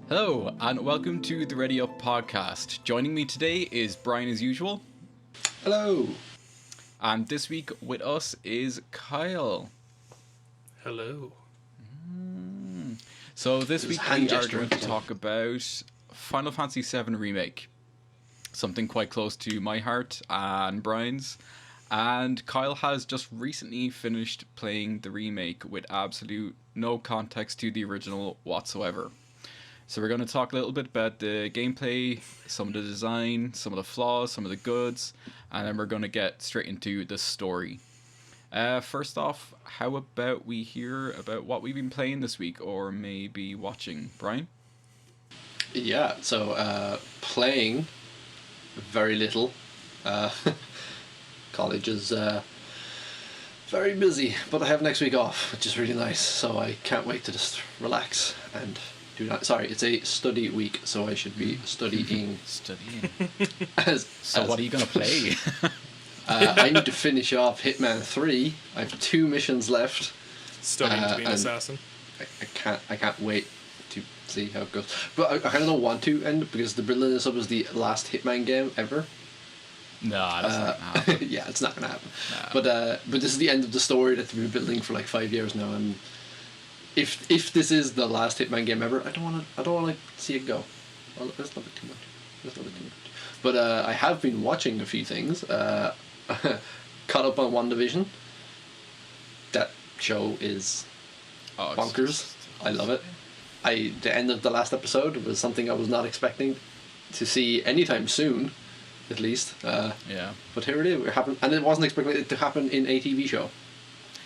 Hello, and welcome to the Ready Up podcast. Joining me today is Brian as usual. Hello. And this week with us is Kyle. Hello. So this week we are gesture. going to talk about Final Fantasy VII Remake. Something quite close to my heart and Brian's. And Kyle has just recently finished playing the remake with absolute no context to the original whatsoever. So we're going to talk a little bit about the gameplay, some of the design, some of the flaws, some of the goods, and then we're going to get straight into the story. First off, how about we hear about what we've been playing this week, or maybe watching? Brian? Yeah, so playing very little. College is very busy, but I have next week off, which is really nice, so I can't wait to just relax and do that. Sorry, it's a study week, so I should be studying. Studying. What are you going to play? I need to finish off Hitman 3. I have 2 missions left. Studying to be an assassin. I can't wait to see how it goes. But I kind of don't want to end because the Brilliant Sub was the last Hitman game ever. No, that's not going to happen. Yeah, it's not going to happen. No. But this is the end of the story that they've been building for like 5 years now, and if this is the last Hitman game ever, I don't want to see it go. Well, let's not be too much. But I have been watching a few things. Caught up on WandaVision. That show is bonkers. I love it. The end of the last episode was something I was not expecting to see anytime soon, at least. Yeah. But here it is. It happened, and it wasn't expecting it to happen in a TV show.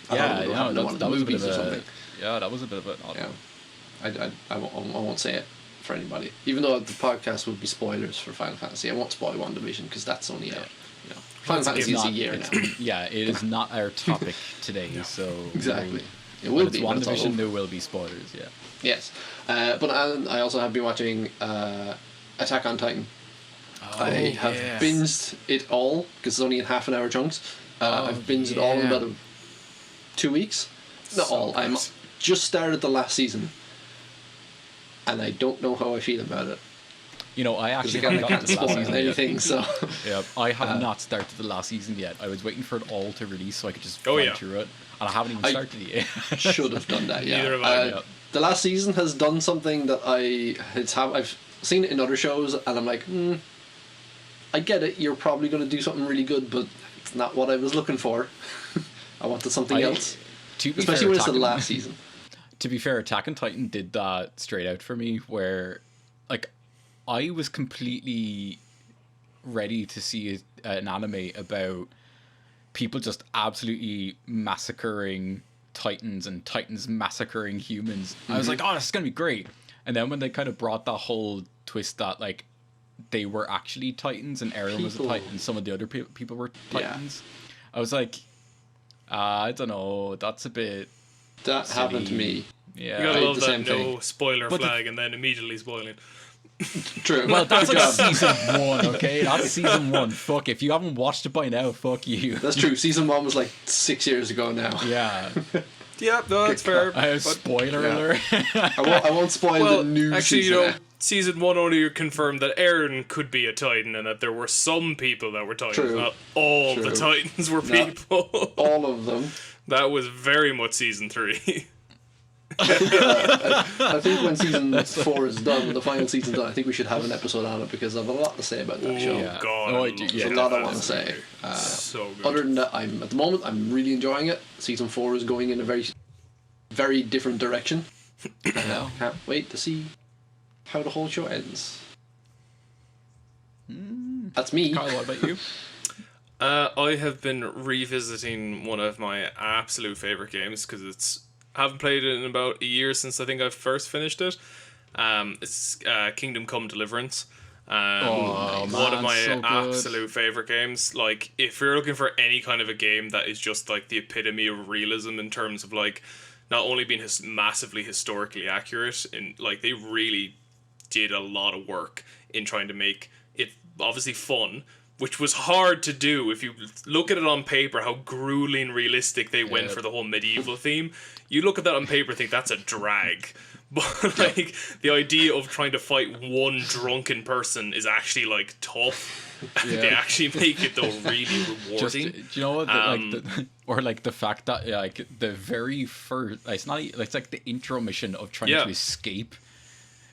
That was a bit of or something. Yeah, that was a bit of an odd Yeah. I won't say it for anybody. Even though the podcast would be spoilers for Final Fantasy, I won't spoil WandaVision because that's only out. You know, Final Fantasy is a year now. Yeah, it is not our topic today, so exactly. It will be. When it's WandaVision, there will be spoilers. Yeah. Yes, but I also have been watching Attack on Titan. I have binged it all because it's only in half an hour chunks. I've binged it all in about 2 weeks. Not So all. I'm just started the last season, and I don't know how I feel about it. You know, I actually Again, I haven't can't gotten to the last spoil season anything, so yeah, I have not started the last season yet. I was waiting for it all to release so I could just fly through it, and I haven't even started it yet. should have done that. Yeah. Neither have I. The last season has done something that I've seen it in other shows, and I'm like, I get it. You're probably going to do something really good, but it's not what I was looking for. I wanted something else. Especially when it's the last season. To be fair, Attack on Titan did that straight out for me, where like I was completely ready to see an anime about people just absolutely massacring Titans and Titans massacring humans. I was like, oh, this is gonna be great. And then when they kind of brought that whole twist that like they were actually Titans and Eren was a Titan, some of the other people were Titans, I was like, I don't know, that's a bit That silly. happened to me. Yeah, You gotta love that same no thing. spoiler flag and then immediately spoiling. True. well, that's like season 1, okay? That's season 1. Fuck, if you haven't watched it by now, fuck you. That's true. Season 1 was like 6 years ago now. Yeah. Yeah, no, that's fair. I have spoiler alert. I won't spoil the new actually, season. you know, season 1 only confirmed that Eren could be a Titan and that there were some people that were Titans. True. Not all True. the Titans were Not people. all of them. That was very much season 3. I think when season 4 is done, when the final season's done, I think we should have an episode on it because I have a lot to say about that show. Yeah. God, Oh, I I do- love yeah, There's a that. lot I want to say. So good. Other than that, at the moment I'm really enjoying it. Season 4 is going in a very, very different direction. I can't wait to see how the whole show ends. That's me. Kyle, what about you? I have been revisiting one of my absolute favorite games because I haven't played it in about a year since I think I first finished it. It's Kingdom Come Deliverance. One of my so good. absolute favorite games. Like, if you're looking for any kind of a game that is just like the epitome of realism in terms of like not only being massively historically accurate, and like they really did a lot of work in trying to make it obviously fun, which was hard to do. If you look at it on paper, how grueling realistic they went for the whole medieval theme. You look at that on paper and think that's a drag. But like the idea of trying to fight one drunken person is actually like tough. They actually make it though really rewarding. Do you know what? Or like the fact that like the very first, it's not. It's like the intro mission of trying to escape.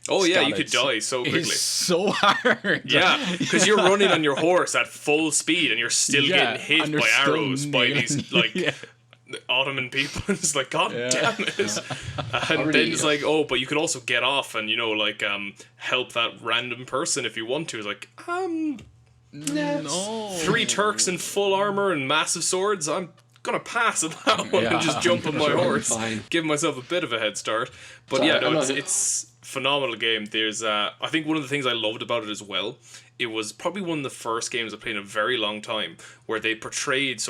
Oh yeah, you could die so quickly. It's so hard. Yeah, because you're running on your horse at full speed and you're still getting hit by arrows by these like Ottoman people. It's like, God damn it. And then it's like, oh, but you could also get off and, you know, like help that random person if you want to. It's like, no. 3 Turks in full armor and massive swords. I'm gonna pass on that one and just jump on my horse, give myself a bit of a head start. But it's phenomenal game. There's I think one of the things I loved about it as well, it was probably one of the first games I played in a very long time where they portrayed the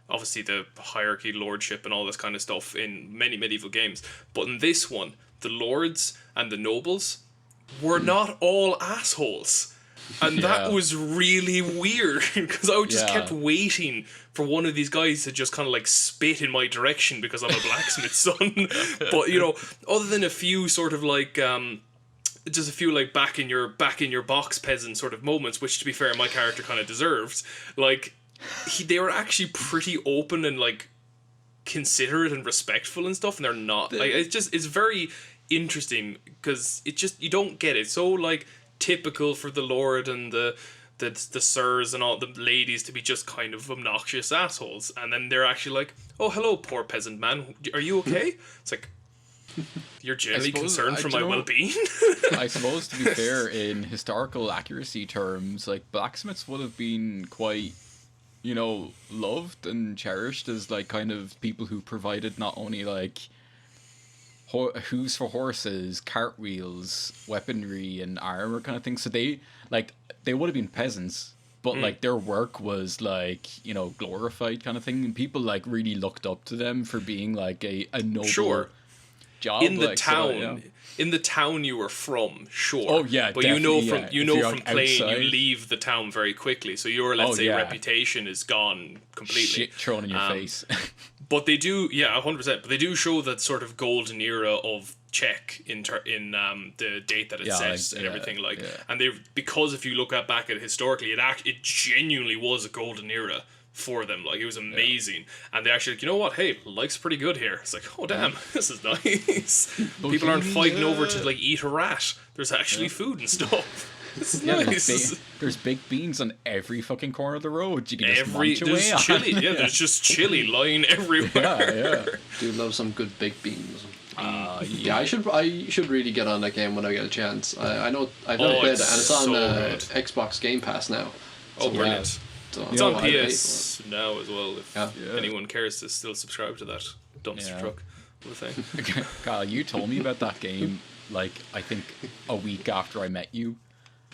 obviously the hierarchy, lordship and all this kind of stuff in many medieval games, but in this one the lords and the nobles were not all assholes. And that was really weird because I just kept waiting for one of these guys to just kind of like spit in my direction because I'm a blacksmith's son. But you know, other than a few sort of like just a few like back in your box peasant sort of moments, which to be fair my character kind of deserved, like they were actually pretty open and like considerate and respectful and stuff, and they're not like it's very interesting because it just, you don't get it. So like typical for the lord and the sirs and all the ladies to be just kind of obnoxious assholes, and then they're actually like, oh hello poor peasant man, are you okay? It's like, you're genuinely concerned for my well-being. I suppose to be fair, in historical accuracy terms, like blacksmiths would have been quite, you know, loved and cherished as like kind of people who provided not only like hooves for horses, cartwheels, weaponry, and armor kind of thing. So they would have been peasants, but like their work was like, you know, glorified kind of thing, and people like really looked up to them for being like a noble job in the like, town. So, in the town you were from, sure. Oh yeah, but you know from like playing, outside, you leave the town very quickly. So your reputation is gone completely. Shit thrown in your face. But they do, 100%. But they do show that sort of golden era of Czech in the date that it sets and everything and they, because if you look back at it historically, it genuinely was a golden era for them. Like it was amazing, and they actually, like, you know what? Hey, life's pretty good here. It's like, oh damn, this is nice. People aren't fighting over to like eat a rat. There's actually food and stuff. This is nice. There's baked beans on every fucking corner of the road. You can just munch away there's on. chili. Yeah, there's just chili lying everywhere. Do love some good baked beans. I should really get on that game when I get a chance. I know I've never played it, and it's on Xbox Game Pass now. So, brilliant. So it's on PS now as well. If anyone cares to still subscribe to that dumpster truck, what a thing. Kyle, you told me about that game like I think a week after I met you.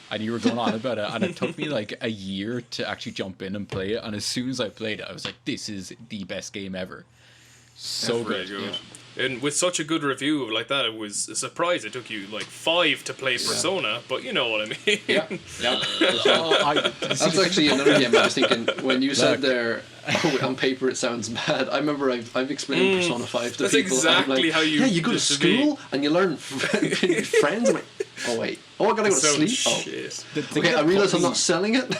And you were going on about it, and it took me like a year to actually jump in and play it. And as soon as I played it, I was like, "This is the best game ever." So good. Really good. And with such a good review like that, it was a surprise. It took you like 5 to play Persona, but you know what I mean. That's actually another game I was thinking when you said there. Oh, on paper it sounds bad. I remember I've explained Persona 5 to that's people. That's exactly like, how you. Yeah, you go to school and you learn friends. I'm like, oh wait, I gotta go to sleep. Shit. Okay, I realize I'm not selling it.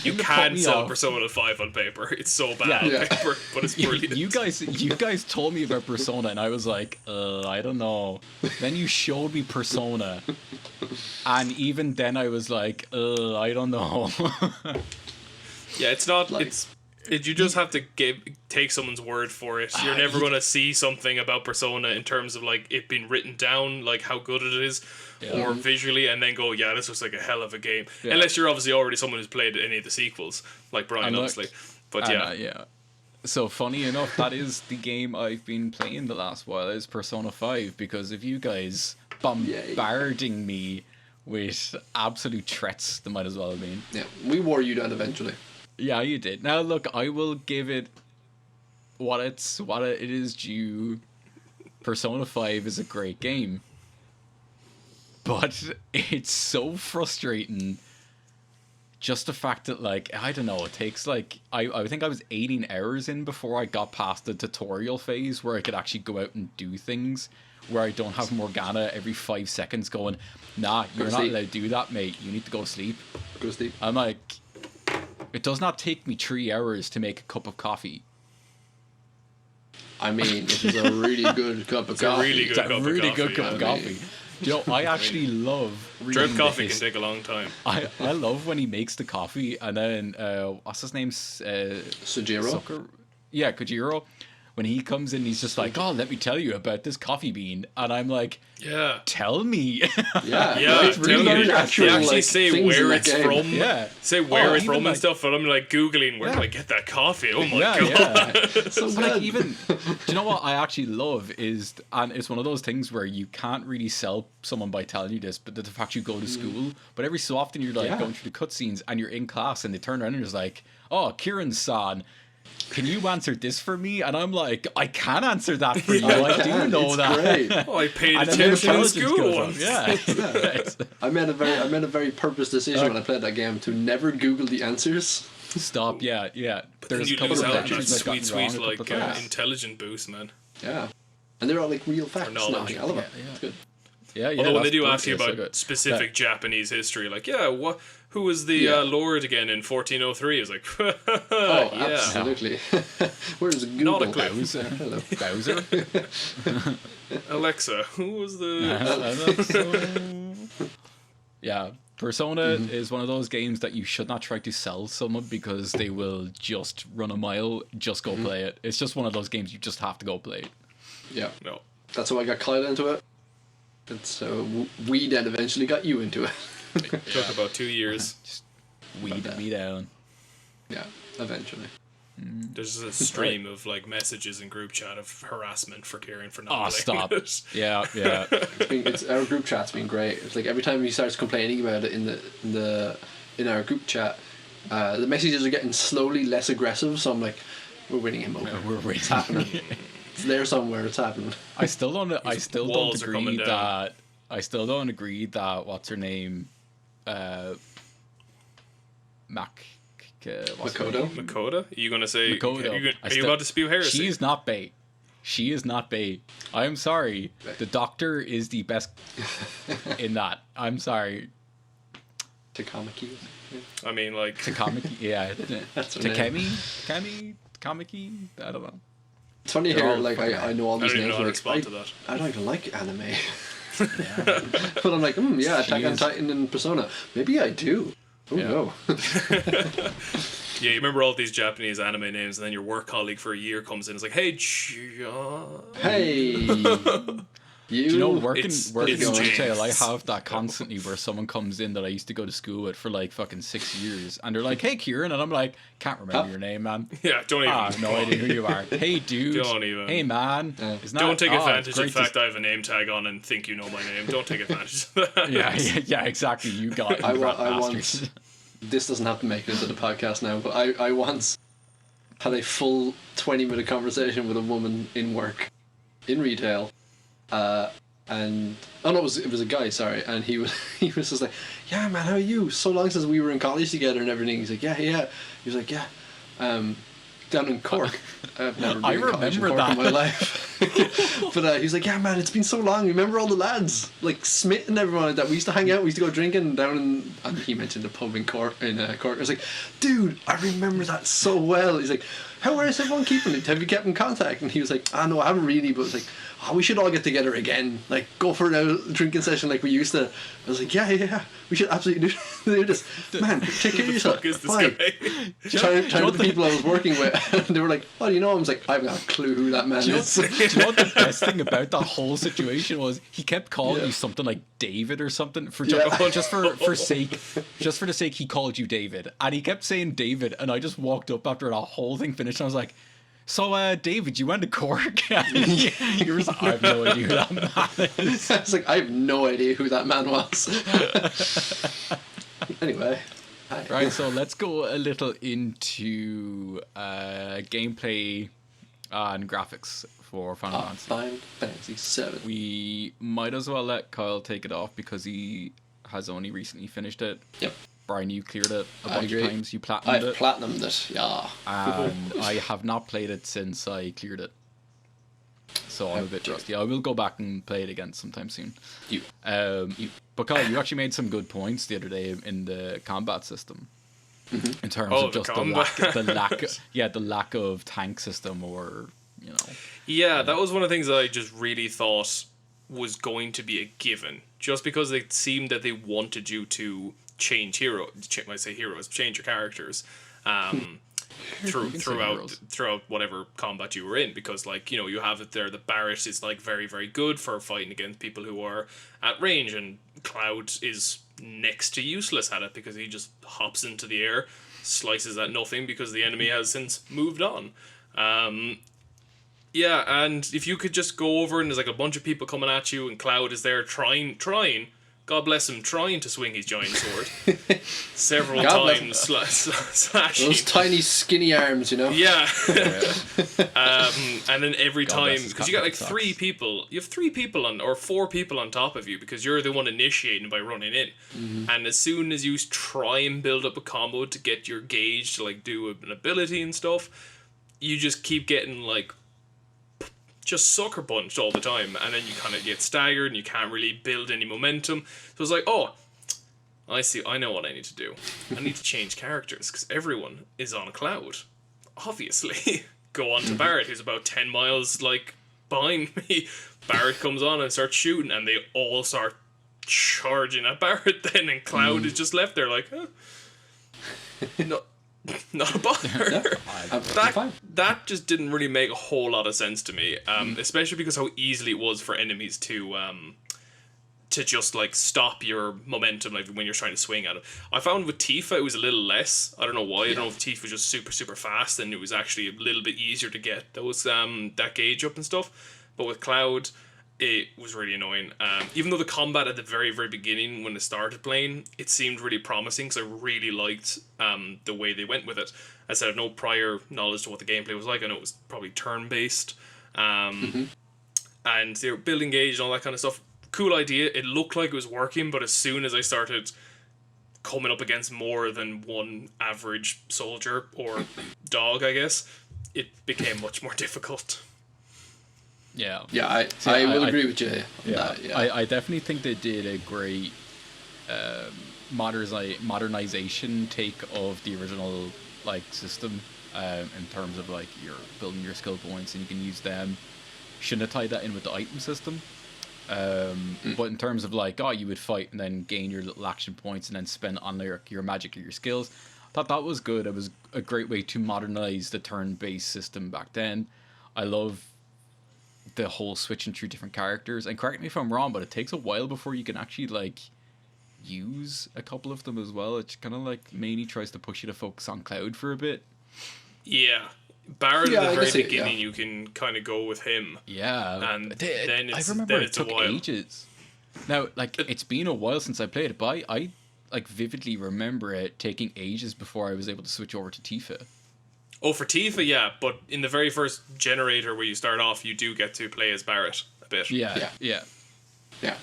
You can sell Persona 5 on paper. It's so bad on paper, but it's brilliant. You guys told me about Persona, and I was like, I don't know. Then you showed me Persona, and even then I was like, I don't know. Yeah, it's not. Like, you just have to take someone's word for it. You're never going to see something about Persona in terms of like it being written down, like how good it is, or visually, and then go, yeah, this looks like a hell of a game. Yeah. Unless you're obviously already someone who's played any of the sequels, like Brian, obviously. But yeah. So funny enough, that is the game I've been playing the last while, is Persona 5, because of you guys bombarding me with absolute threats, that might as well have been. Yeah, we wore you down eventually. Yeah, you did. Now look, I will give it what it is due. Persona 5 is a great game, but it's so frustrating just the fact that, like, I don't know, it takes, like, I think I was 18 hours in before I got past the tutorial phase where I could actually go out and do things, where I don't have Morgana every 5 seconds going, nah, you're not allowed to do that, mate, you need to go to sleep. Go to sleep. I'm like, it does not take me 3 hours to make a cup of coffee. I mean, it is a really good cup of coffee. It's a really good cup of coffee. You know, I actually love drip reading coffee can take a long time. I love when he makes the coffee and then what's his name? Sujiro? Yeah, Kojiro. When he comes in, he's just like, "Oh, let me tell you about this coffee bean," and I'm like, "Yeah, tell me." Yeah, it's really tell me. actual, They actually like, say things where in it's that game. from. Yeah, say where it's even from like, and stuff. And I'm like googling where do I get that coffee? Oh my god! Yeah. So But like good. even, do you know what I actually love is, and it's one of those things where you can't really sell someone by telling you this, but the fact you go to school, but every so often you're like going through the cutscenes and you're in class and they turn around and it's like, "Oh, Kieran-san, can you answer this for me?" And I'm like, I can answer that for you. I do know it's that. Great. Oh, I paid And then attention in intelligence school goes up. once. Yeah. I made a very purpose decision when I played that game to never Google the answers. Stop. Yeah. Then you a couple lose of out on that lectures I've gotten sweet wrong a like couple of times. intelligent boost, man. Yeah, and they're all like real facts. and knowledge. everything. I love it. Yeah. It's good. Yeah. Although when they do that's ask you brilliant. about So good. specific Japanese history, like who was the Lord again in 1403? It's like, Oh, yeah, absolutely. Where's Google? Not a clue. Bowser. Hello. Bowser. Alexa, who was the? Yeah, Persona is one of those games that you should not try to sell someone because they will just run a mile. Just go play it. It's just one of those games you just have to go play. Yeah, No. that's how I got Kyle into it. It's we then eventually got you into it. Took about 2 years. Just weed me down. Yeah, eventually. There's a stream of like messages in group chat of harassment for Kieran for not Oh, playing stop. it. Yeah. It's our group chat's been great. It's like every time he starts complaining about it in our group chat, the messages are getting slowly less aggressive. So I'm like, we're winning him over. We're winning. It's happening. It's there somewhere. It's happening. I still don't walls are coming agree down. that. I still don't agree that what's her name, Makoto? Makoto? Are you gonna say? Makoto. Are you about to spew heresy? She is not bait. She is not bait. I'm sorry. The Doctor is the best in that. I'm sorry. Takamaki. I mean, like, Takamaki. Yeah. That's her name. Kamiki. I don't know. It's funny They're here, all like I know all I these don't even names. know how to Like, respond to that. I don't even like anime. But I'm like, yeah, Attack on Titan and Persona. Maybe I do. Oh Yeah. no. Yeah, you remember all these Japanese anime names, and then your work colleague for a year comes in and is like, "Hey, John." Hey. Do you know, working It's in retail, I James. have that constantly where someone comes in that I used to go to school with for like fucking 6 years, and they're like, "Hey, Kieran," and I'm like, "Can't remember your name, man." Yeah, don't even. No idea who you are. Hey, dude. Don't even. Hey, man. Yeah. Isn't Don't take it's advantage of the great to- fact I have a name tag on and think you know my name. Don't take advantage of that. Yeah, exactly. You got it. I you rat once. bastard. This doesn't have to make it into the podcast now, but I once had a full 20-minute conversation with a woman in work, in retail, and no, it was a guy, sorry, and he was just like, "Yeah, man, how are you? So long since we were in college together and everything." He's like, "Yeah." He was like, "Yeah, down in Cork. I've never been I in college in remember Cork in that. my life." But he's like, "Yeah, man, it's been so long. Remember all the lads, like Smith and everyone like that? We used to hang out. We used to go drinking down in." And he mentioned the pub in Cork. I was like, "Dude, I remember that so well." He's like, "How is everyone keeping it? Have you kept in contact?" And he was like, "Ah, no, I haven't really." But it's like, "Oh, we should all get together again. Like, go for a drinking session like we used to." I was like, "Yeah. We should absolutely do this. Man, take care of yourself." Fuck is this Bye. guy? Trying to the people I was working with, and they were like, "Oh, do you know him?" I was like, "I have no clue who that man Do you, know, is." do you know what the best thing about that whole situation was? He kept calling you something like David or something for just for the sake he called you David, and he kept saying David, and I just walked up after that whole thing finished, and I was like, "So, David, you went to Cork?" You were like, "I have no idea who that man is." I was like, I have no idea who that man was. Anyway. Hi. Right, so let's go a little into gameplay and graphics for Final Fantasy. Final Fantasy 7. We might as well let Kyle take it off because he has only recently finished it. Yep. Brian, you cleared it a bunch agree. of times. You I platinumed it. platinumed it, yeah. And I have not played it since I cleared it. So I'm a bit rusty. I will go back and play it again sometime soon. But Kyle, you actually made some good points the other day in the combat system. In terms of just the lack of tank system, or Yeah, that was one of the things that I just really thought was going to be a given, just because it seemed that they wanted you to change change your characters throughout whatever combat you were in, because you have it there. The Barret is very, very good for fighting against people who are at range, and Cloud is next to useless at it because he just hops into the air, slices at nothing because the enemy has since moved on. Yeah, and if you could just go over and there's a bunch of people coming at you and Cloud is there trying, God bless him, trying to swing his giant sword several times, slashing. Those tiny skinny arms, Yeah. And then every time, because you got 3 people, you have 3 people or 4 people on top of you because you're the one initiating by running in. And as soon as you try and build up a combo to get your gauge to do an ability and stuff, you just keep getting just sucker punched all the time, and then you kind of get staggered and you can't really build any momentum. So it's oh, I know what I need to do. I need to change characters because everyone is on Cloud, obviously. Go on to Barret, who's about 10 miles behind me. Barret comes on and starts shooting, and they all start charging at Barret then, and Cloud is just left there huh? No. Not a bother. That just didn't really make a whole lot of sense to me, especially because how easily it was for enemies to just stop your momentum when you're trying to swing at it. I found with Tifa it was a little less. I don't know why. I don't know if Tifa was just super, super fast and it was actually a little bit easier to get those that gauge up and stuff. But with Cloud, it was really annoying. Even though the combat at the very, very beginning, when I started playing, it seemed really promising because I really liked the way they went with it. I said I have no prior knowledge to what the gameplay was like. I know it was probably turn-based. And they were building gauge and all that kind of stuff. Cool idea. It looked like it was working, but as soon as I started coming up against more than one average soldier or dog, I guess, it became much more difficult. Yeah, I will agree with you on that. Yeah. I definitely think they did a great modernization take of the original system in terms of you're building your skill points and you can use them. Shouldn't have tied that in with the item system. But in terms of you would fight and then gain your little action points and then spend on your magic or your skills, I thought that was good. It was a great way to modernize the turn-based system back then. I love the whole switching through different characters, and correct me if I'm wrong, but it takes a while before you can actually use a couple of them as well. It kind of mainly tries to push you to focus on Cloud for a bit. Yeah, Barret at the very beginning, you can kind of go with him. Yeah, and then I remember it took ages. Now, it's been a while since I played it, but I vividly remember it taking ages before I was able to switch over to Tifa. Oh, for Tifa, yeah, but in the very first generator where you start off, you do get to play as Barret a bit. Yeah.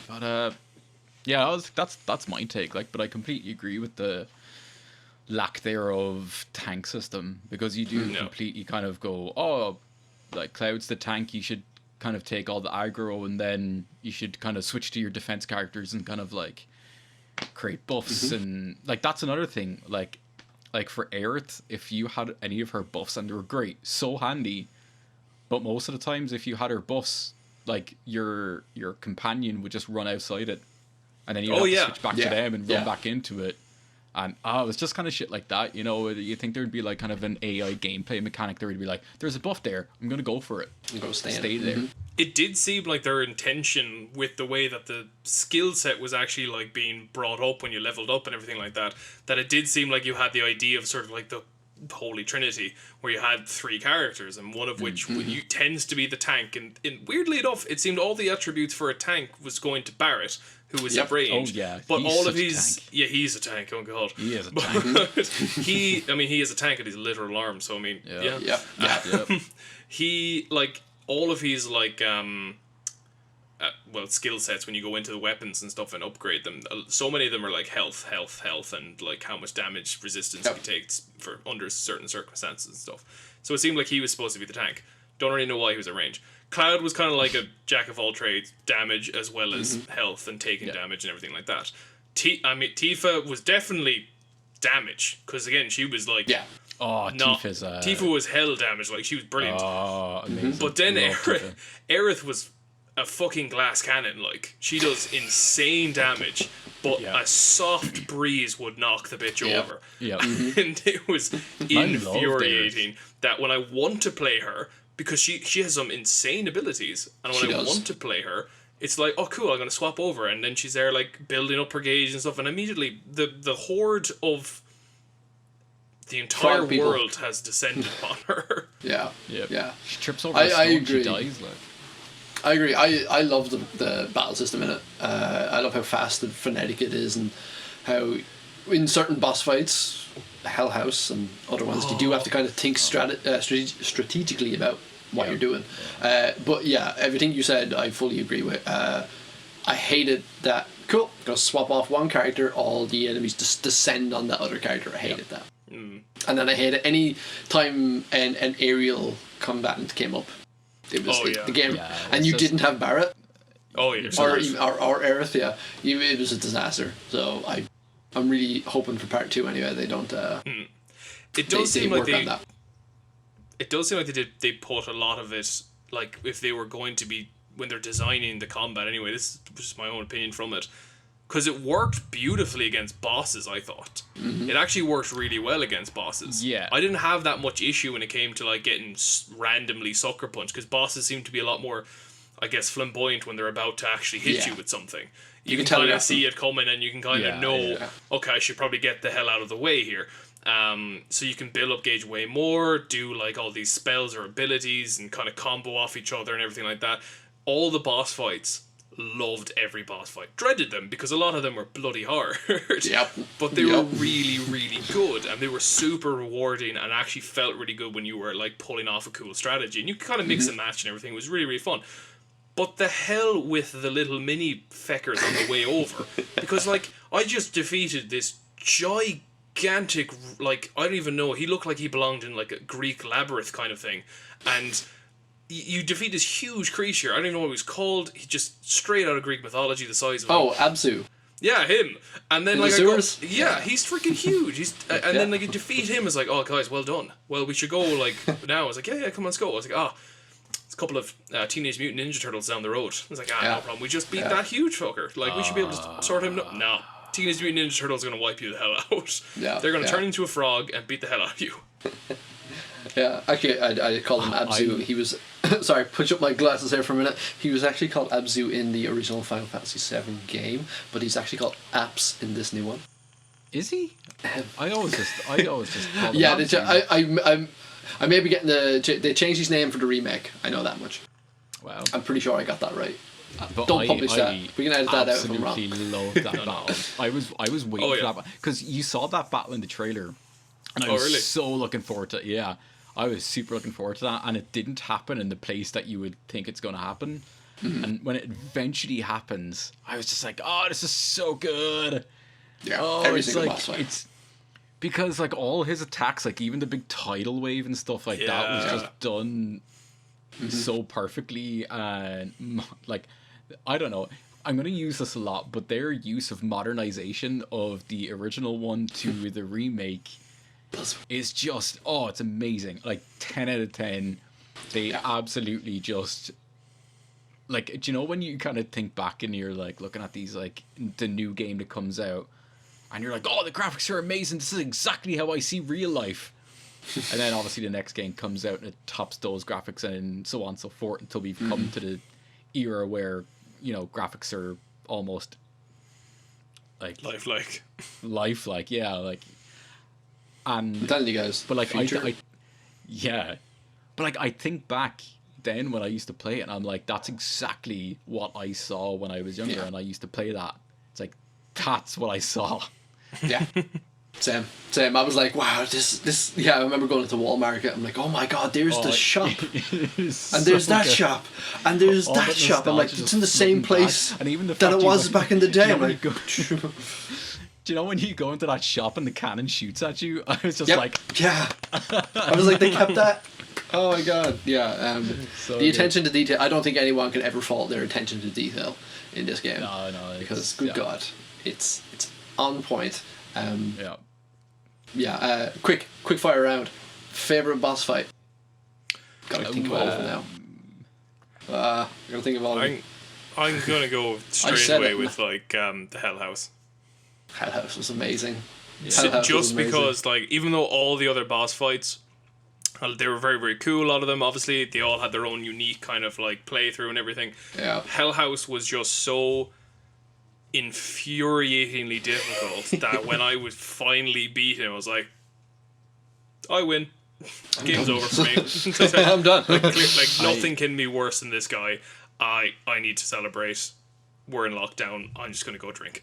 But that's my take. But I completely agree with the lack thereof tank system, because you do completely kind of go, Cloud's the tank. You should kind of take all the aggro, and then you should kind of switch to your defense characters and kind of create buffs, and that's another thing. For Aerith, if you had any of her buffs, and they were great, so handy, but most of the times if you had her buffs, your companion would just run outside it, and then you have to switch back to them and run back into it, and it was just kind of shit like that. You think there'd be kind of an AI gameplay mechanic there would be there's a buff there, I'm gonna go for it, go stay there. It did seem like their intention with the way that the skill set was actually being brought up when you leveled up and everything like that it did seem like you had the idea of sort of the Holy Trinity, where you had 3 characters, and one of which you tends to be the tank, and weirdly enough, it seemed all the attributes for a tank was going to Barret, who was at range. Oh yeah, but all of his he's a tank. Oh god, he is a tank. he is a tank at his literal arm. So he all of his skill sets when you go into the weapons and stuff and upgrade them. So many of them are like health, and like how much damage resistance you can take for under certain circumstances and stuff. So it seemed like he was supposed to be the tank. Don't really know why he was at range. Cloud was kind of like a jack of all trades, damage as well as health and taking damage and everything like that. Tifa was definitely damage, because again she was like Tifa was hell damage, like she was brilliant. Oh, amazing. But then Aerith was a fucking glass cannon, like she does insane damage, but a soft breeze would knock the bitch over. And it was infuriating that when I want to play her, because she has some insane abilities, and when I want to play her, it's like, oh cool, I'm gonna swap over, and then she's there like building up her gauge and stuff, and immediately the horde of the entire world has descended upon her. She trips over the stone, she dies. Like. I agree. I love the battle system in it. I love how fast and frenetic it is, and how in certain boss fights, Hell House and other ones, you do have to kind of think strategically about what you're doing. But yeah, everything you said, I fully agree with. I hated that. Cool, gonna swap off one character, all the enemies just descend on that other character. I hated that. And then I hated any time an aerial combatant came up. It was the game, and you didn't have Barrett. Oh yeah, or Aerith. Yeah, it was a disaster. So I'm really hoping for part 2 anyway. They don't. It does seem like they. It does seem like they put a lot of it, like if they were going to be, when they're designing the combat anyway. This is just my own opinion from it, because it worked beautifully against bosses. I thought it actually worked really well against bosses. I didn't have that much issue when it came to like getting randomly sucker punched, because bosses seem to be a lot more, I guess, flamboyant when they're about to actually hit you with something. You can kind of see it coming, and you can kind of know, okay, I should probably get the hell out of the way here. So you can build up gauge way more, do like all these spells or abilities, and kind of combo off each other and everything like that. All the boss fights, loved every boss fight. Dreaded them because a lot of them were bloody hard. But they were really, really good, and they were super rewarding, and actually felt really good when you were like pulling off a cool strategy, and you could kind of mix and match and everything. It was really, really fun. But the hell with the little mini feckers on the way over, because like I just defeated this gigantic, like, I don't even know, he looked like he belonged in like a Greek labyrinth kind of thing, and you defeat this huge creature. I don't even know what he was called. He just straight out of Greek mythology, the size of Abzu. Yeah, him. And then like he's freaking huge. And then like you defeat him, it's like, oh guys, well done. Well, we should go like now. I was like, yeah, come on, let's go. I was like, it's a couple of Teenage Mutant Ninja Turtles down the road. I was like, no problem. We just beat that huge fucker. Like we should be able to sort him. No. Teenage Mutant Ninja Turtles are going to wipe you the hell out. They're going to turn into a frog and beat the hell out of you. Actually, I called him Abzu. He was... Sorry, put up my glasses here for a minute. He was actually called Abzu in the original Final Fantasy VII game, but he's actually called Apps in this new one. Is he? I always just call him I may be getting they changed his name for the remake. I know that much. Wow. I'm pretty sure I got that right. But don't publish that. We can edit that out if I'm wrong. I absolutely loved that battle. I was waiting for that, because you saw that battle in the trailer, and I was so looking forward to it. Yeah, I was super looking forward to that, and it didn't happen in the place that you would think it's going to happen. And when it eventually happens, I was just like, oh, this is so good. Yeah, every single boss fight. It's because like all his attacks, like even the big tidal wave and stuff like that, was just done so perfectly. And like, I don't know, I'm going to use this a lot, but their use of modernization of the original one to the remake is just, it's amazing. Like 10 out of 10. They absolutely just, like, do you know when you kind of think back and you're like looking at these, like the new game that comes out, and you're like, oh, the graphics are amazing, this is exactly how I see real life. And then obviously the next game comes out and it tops those graphics and so on and so forth, until we've come to the era where, you know, graphics are almost like lifelike, yeah, like. And I'm telling you guys, but like I think back then when I used to play it, and I'm like, that's exactly what I saw when I was younger, and I used to play that. It's like, that's what I saw. Yeah. Same. I was like, wow, this. Yeah, I remember going to Walmart. I'm like, oh my god, there's the shop, and there's that shop, and there's that shop. I'm like, it's in the same place and even that it was back in the day. I'm like, do you know when you go into that shop and the cannon shoots at you? I was just yep, like, yeah. I was like, they kept that. Oh my god, yeah. So the attention to detail. I don't think anyone can ever fault their attention to detail in this game. No, because good god, it's on point. Yeah. Yeah, quick fire round. Favorite boss fight? Gotta think about it now. Gotta think about it. I'm gonna go straight away with like the Hell House. Hell House was amazing. Yeah. Just because like even though all the other boss fights, they were very very cool. A lot of them, obviously, they all had their own unique kind of like playthrough and everything. Yeah. Hell House was just so infuriatingly difficult that when I would finally beat him, I was like, I win. Game's over for me. I'm done. Like nothing can be worse than this guy. I need to celebrate. We're in lockdown. I'm just gonna go drink.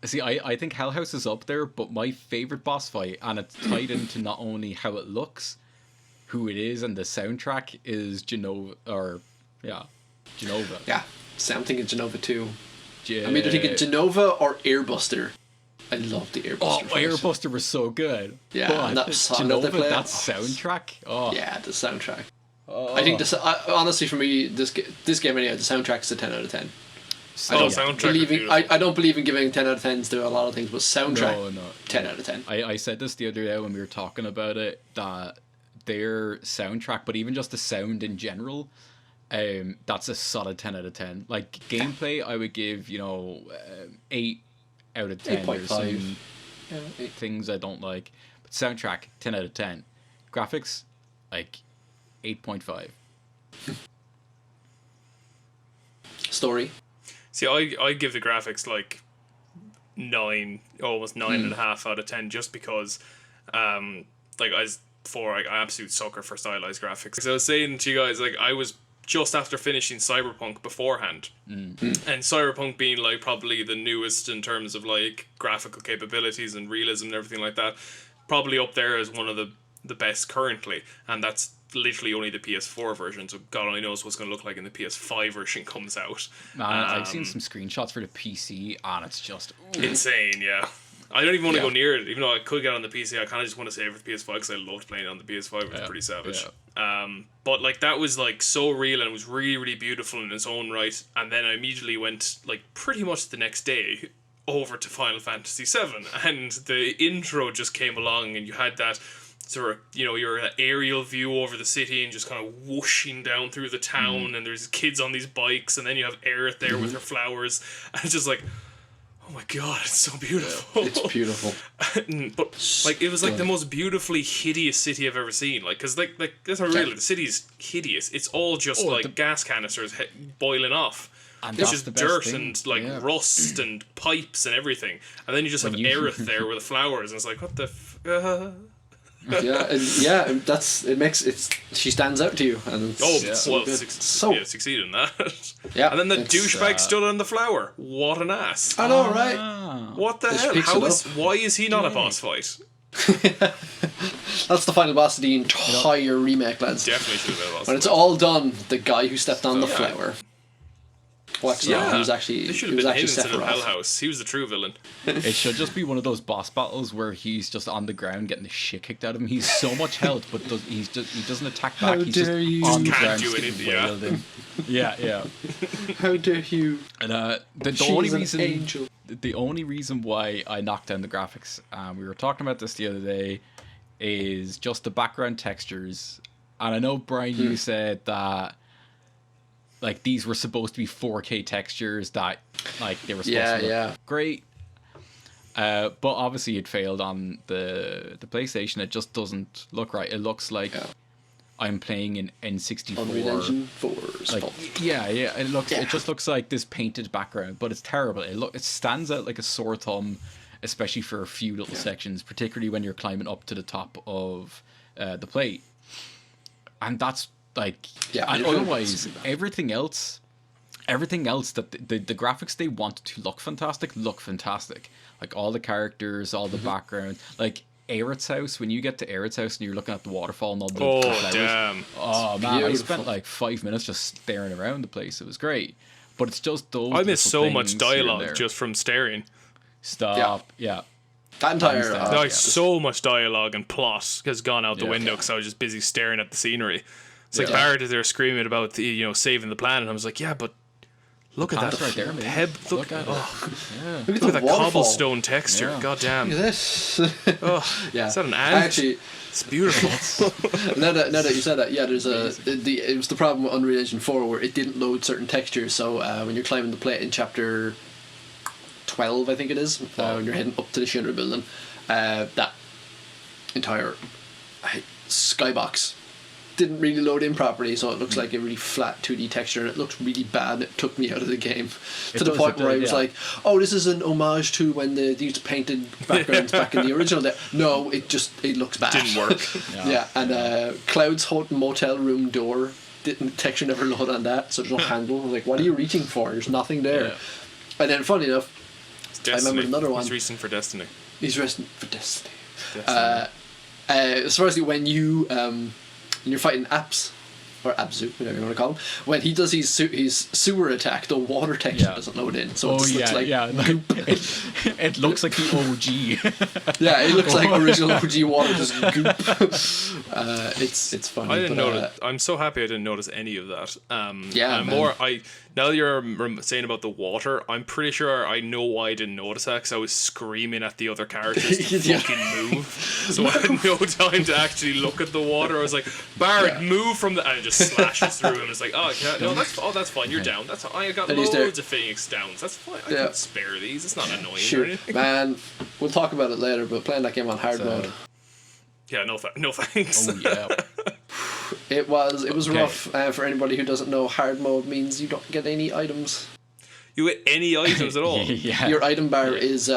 See, I think Hell House is up there, but my favorite boss fight, and it's tied into not only how it looks, who it is, and the soundtrack is Genova. Yeah. So I'm thinking Genova too. Yeah. I'm either thinking Genova or Airbuster. I love the Airbuster. Oh, fight. Airbuster was so good. Yeah, but and that song Genova, that they play. that soundtrack. Oh. Yeah, the soundtrack. I think honestly for me, this game anyway, the soundtrack is a 10 out of 10. Soundtrack. I don't believe in giving 10 out of 10s to a lot of things, but soundtrack, No. 10 out of 10. I said this the other day when we were talking about it, that their soundtrack, but even just the sound in general, that's a solid 10 out of 10. Like gameplay, I would give 8 out of 10. 8.5. There's some Yeah, things I don't like, but soundtrack 10 out of 10. Graphics, like 8.5. Story. See, I give the graphics like 9, almost 9.5 out of 10, just because, like I absolute sucker for stylized graphics. So I was saying to you guys, like I was just after finishing Cyberpunk beforehand, and Cyberpunk being like probably the newest in terms of like graphical capabilities and realism and everything like that, probably up there as one of the best currently, and that's literally only the PS4 version, so God only knows what's going to look like in the PS5 version comes out. Man, I've seen some screenshots for the PC, and it's just insane. Yeah, I don't even want to go near it, even though I could get on the PC. I kind of just want to save it for the PS5 because I loved playing it on the PS5. It was pretty savage. But like that was like so real, and it was really really beautiful in its own right. And then I immediately went like pretty much the next day over to Final Fantasy VII, and the intro just came along, and you had that sort of, you're an aerial view over the city and just kind of whooshing down through the town, and there's kids on these bikes, and then you have Aerith there with her flowers, and it's just like, oh my god, it's so beautiful. It's beautiful. But like it was like the most beautifully hideous city I've ever seen. Like, because like that's not real. The city's hideous. It's all just gas canisters boiling off. And it's that's just the best dirt thing. and like rust and pipes and everything, and then you just have Aerith there with the flowers, and it's like, what the and that's it makes it. She stands out to you, and succeed in that. Yeah, and then the douchebag stood on the flower. What an ass! I know, right? What the hell? Why is he not a boss fight? That's the final boss of the entire remake, lads. Definitely should have been a boss. When it's all done, the guy who stepped on the flower. He was actually instead of Hell House. He was the true villain. It should just be one of those boss battles where he's just on the ground getting the shit kicked out of him. He's so much health, but he doesn't attack back. He's just on the ground. Do anything, yeah. How dare you? And the only reason why I knocked down the graphics, we were talking about this the other day, is just the background textures. And I know, Brian, you said that like these were supposed to be 4K textures, that like they were supposed to look great. But obviously it failed on the PlayStation. It just doesn't look right. It looks like I'm playing in N64. Unreal Engine 4's fault. It just looks like this painted background, but it's terrible. It stands out like a sore thumb, especially for a few little sections, particularly when you're climbing up to the top of the plate. And that's like, and otherwise everything else everything else that the graphics they wanted to look fantastic. Like all the characters, all the background, like Aerith's house. When you get to Aerith's house and you're looking at the waterfall and all the flowers, damn! oh man, Beautiful. I spent like 5 minutes just staring around the place. It was great, but it's just those. I missed little so much things here and dialogue there. just from staring. Stop. Yeah. That entire Understand. Like so much dialogue and plot has gone out the window because I was just busy staring at the scenery. It's like Barrett is there screaming about the saving the planet. I was like, yeah, but look at that That's right there, man. Look at it. Yeah. Look at at that waterfall. cobblestone texture. Yeah. God damn. Look at this. Oh, Yeah. is that an I ant? actually, It's beautiful. now that you said that, yeah, there's it was the problem with Unreal Engine 4 where it didn't load certain textures. So when you're climbing the plate in chapter 12, I think it is, when you're heading up to the Shinra building, that entire skybox didn't really load in properly, so it looks like a really flat 2D texture, and it looks really bad. It took me out of the game to the point where I was like, "Oh, this is an homage to when they used painted backgrounds back in the original." No, it looks bad. Didn't work. Yeah, and Cloud's motel room door texture never loaded on that, so there's no handle. I was like, what are you reaching for? There's nothing there. Yeah. And then, funny enough, It's Destiny. I remember another one. He's reaching for Destiny. He's resting for Destiny. Destiny. Especially when you're fighting Apps or Abzu, whatever you want to call him. When he does his sewer attack, the water texture doesn't load in, so it just looks like goop. It looks like the OG. Yeah, it looks like original OG water, just goop. It's funny. I didn't but, notice. I'm so happy I didn't notice any of that. Yeah, man. Now that you're saying about the water, I'm pretty sure I know why I didn't notice that because I was screaming at the other characters to Yeah. fucking move. So I had no time to actually look at the water. I was like, Barrett, move from the, and it just slashes through, and it's like, oh, no, that's fine. You're down. That's I got And he's there. loads of Phoenix downs. That's fine. I can spare these. It's not annoying or Shoot, anything. man, we'll talk about it later. But playing that game on hard mode, Yeah, no thanks. Oh yeah. it was Okay. rough. For anybody who doesn't know, hard mode means you don't get any items. You get any items at all? Yeah. Your item bar is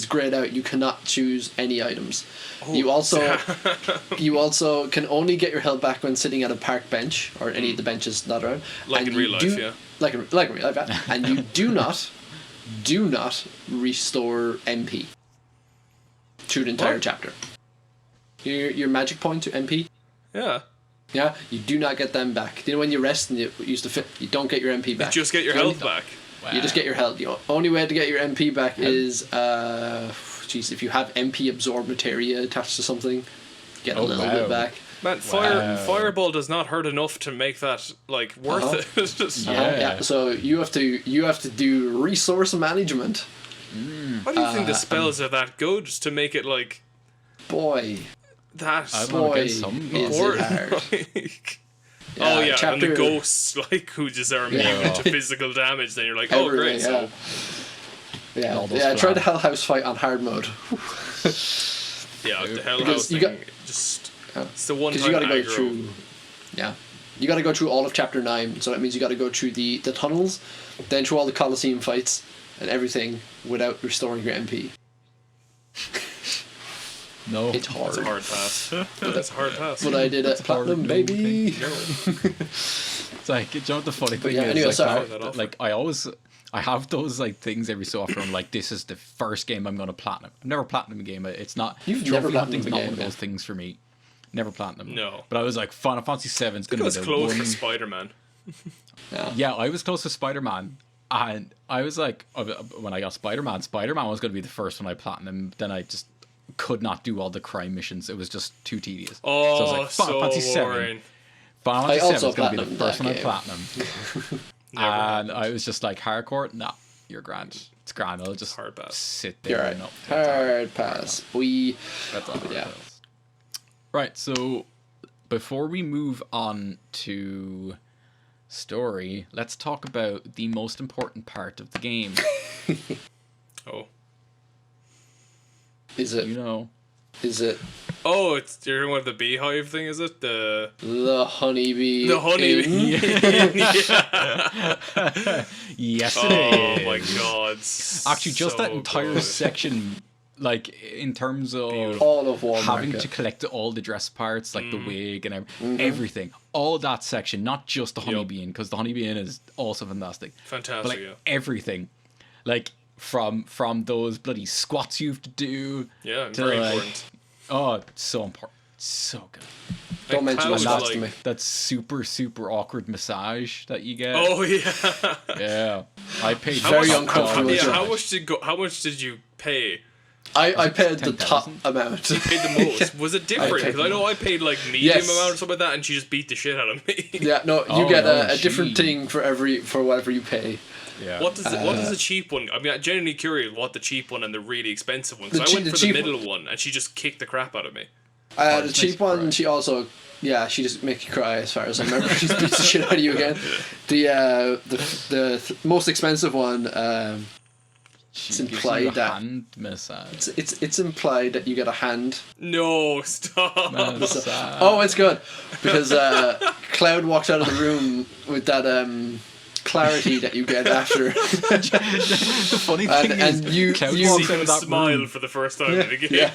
grayed out. You cannot choose any items. Oh, you also can only get your health back when sitting at a park bench or any of the benches not around. Like And in you real life, do- yeah. Like in real life, yeah. And you do not restore MP through the entire What? chapter. Your magic point to MP. Yeah. Yeah, you do not get them back. You know when you rest and you use the fit, you don't get your MP back. You just get your The only- health back. You just get your health. The only way to get your MP back is, if you have MP absorb materia attached to something, get a little bit back. Man, fireball does not hurt enough to make that like worth it. Yeah. So you have to do resource management. Why do you think the spells are that good to make it like Boy, that? I don't know, boy, against some is it important? hard. Like, oh yeah, and chapter- the ghosts like who just are immune to physical damage. Then you're like, oh great, Everything, so All those I tried the plans. Hell House fight on hard mode. yeah, the Hell Because House you thing. got- Just it's the one Because time you got to go aggro. through. Yeah, you got to go through all of chapter 9. So that means you got to go through the tunnels, then through all the Colosseum fights and everything without restoring your MP. No. It's hard. It's a hard pass. It's a hard pass. But I did it, platinum, hard, baby. It's like, you know what the funny thing yeah, is? anyway, like, sorry. I have those like things every so often. I'm like, this is the first game I'm going to platinum. I've never platinum a game. It's not. You've never trophy hunting's platinumed a not game, one of yeah. those things for me. Never platinum. No. But I was like, Final Fantasy 7 is I going think to it be was the close one. for Spider-Man. Yeah, I was close to Spider-Man. And I was like, when I got Spider-Man was going to be the first one I platinum. Then I just could not do all the crime missions. It was just too tedious. Oh, I was like, Final Fantasy 7. boring. Final I Fantasy 7 also is going to be the platinumed first that one I game. platinum. Never. And I was just like, hardcore? Nah, you're grand. It's grand. I'll just Hard pass. sit You're there. right. and up. Hard pass. That's all. Yeah. Right, so before we move on to story, let's talk about the most important part of the game. Oh. Is it? You know. Is it Oh, you're talking about the beehive thing, is it? The honeybee? The honeybee. Yes, Oh it is. my god. Actually, just so that entire good. section like in terms of All of Walmart. having yeah. to collect all the dress parts, like the wig and everything, all that section, not just the honeybee inn, because the honeybee inn is also fantastic. Fantastic, But like yeah. everything, like from those bloody squats you have to do. Yeah, to very like, important. Oh, so important, so good. Don't Like, mention Cloud those was stats to me. That super awkward massage that you get. Oh yeah. Yeah, I paid Very $5 uncomfortable. Yeah, Yeah. how much did you pay? I paid the 10,000? top amount. Paid the most. Was it different? paid Because I know I paid like medium Yes. amount or something like that, and she just beat the shit out of me. Yeah, no, you Oh, get no, a different gee. thing for whatever you pay. Yeah. What does the cheap one? I mean, I'm genuinely curious what the cheap one and the really expensive one. The Because I went the for the cheap middle one, and she just kicked the crap out of me. The just cheap makes you one, cry. she also, yeah, she just makes you cry as far as I remember. She just beats the shit out of you again. The most expensive one, She it's gives you implied a that- hand massage. it's implied that you get a hand. No, stop. Massage. Oh, it's good because Cloud walks out of the room with that clarity that you get after. The funny thing and is, you- Cloud you walks See out him of that smile room. for the first time in the game. Yeah.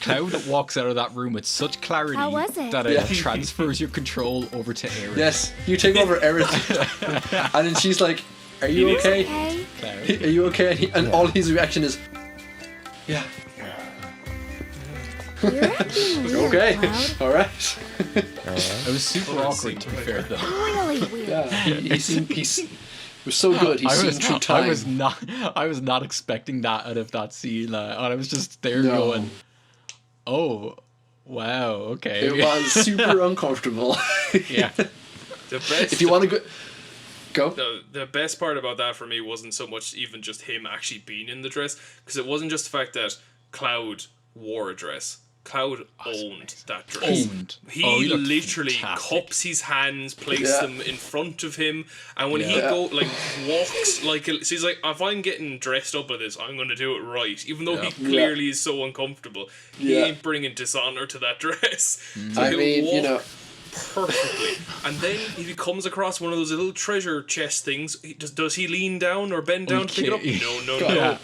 Cloud walks out of that room with such clarity How was it? that it Yeah. transfers your control over to Aaron. Yes, you take over everything, and then she's like, "Are you okay? Okay. Cloud. Are you okay?" And all his reaction is, "Yeah, You're acting weird, okay, Cloud. all right." It was super awkward, to be fair, though. Really weird. Yeah, he was so good. He's seen through time. I was not expecting that out of that scene, and I was just there No. going, "Oh, wow, okay." It was super uncomfortable. Yeah. The best. If you want to go. The best part about that for me wasn't so much even just him actually being in the dress, because it wasn't just the fact that Cloud wore a dress. Cloud owned that dress. Owned. He Oh, he looked literally fantastic. cups his hands, places Yeah. them in front of him, and when he Yeah. walks like so he's like, if I'm getting dressed up with this, I'm going to do it right, even though Yeah. he clearly is so uncomfortable. He Yeah. ain't bringing dishonor to that dress. So I he'll mean, you walk know, perfectly, and then if he comes across one of those little treasure chest things, does he lean down or bend down to pick it up? Okay. No. Yeah.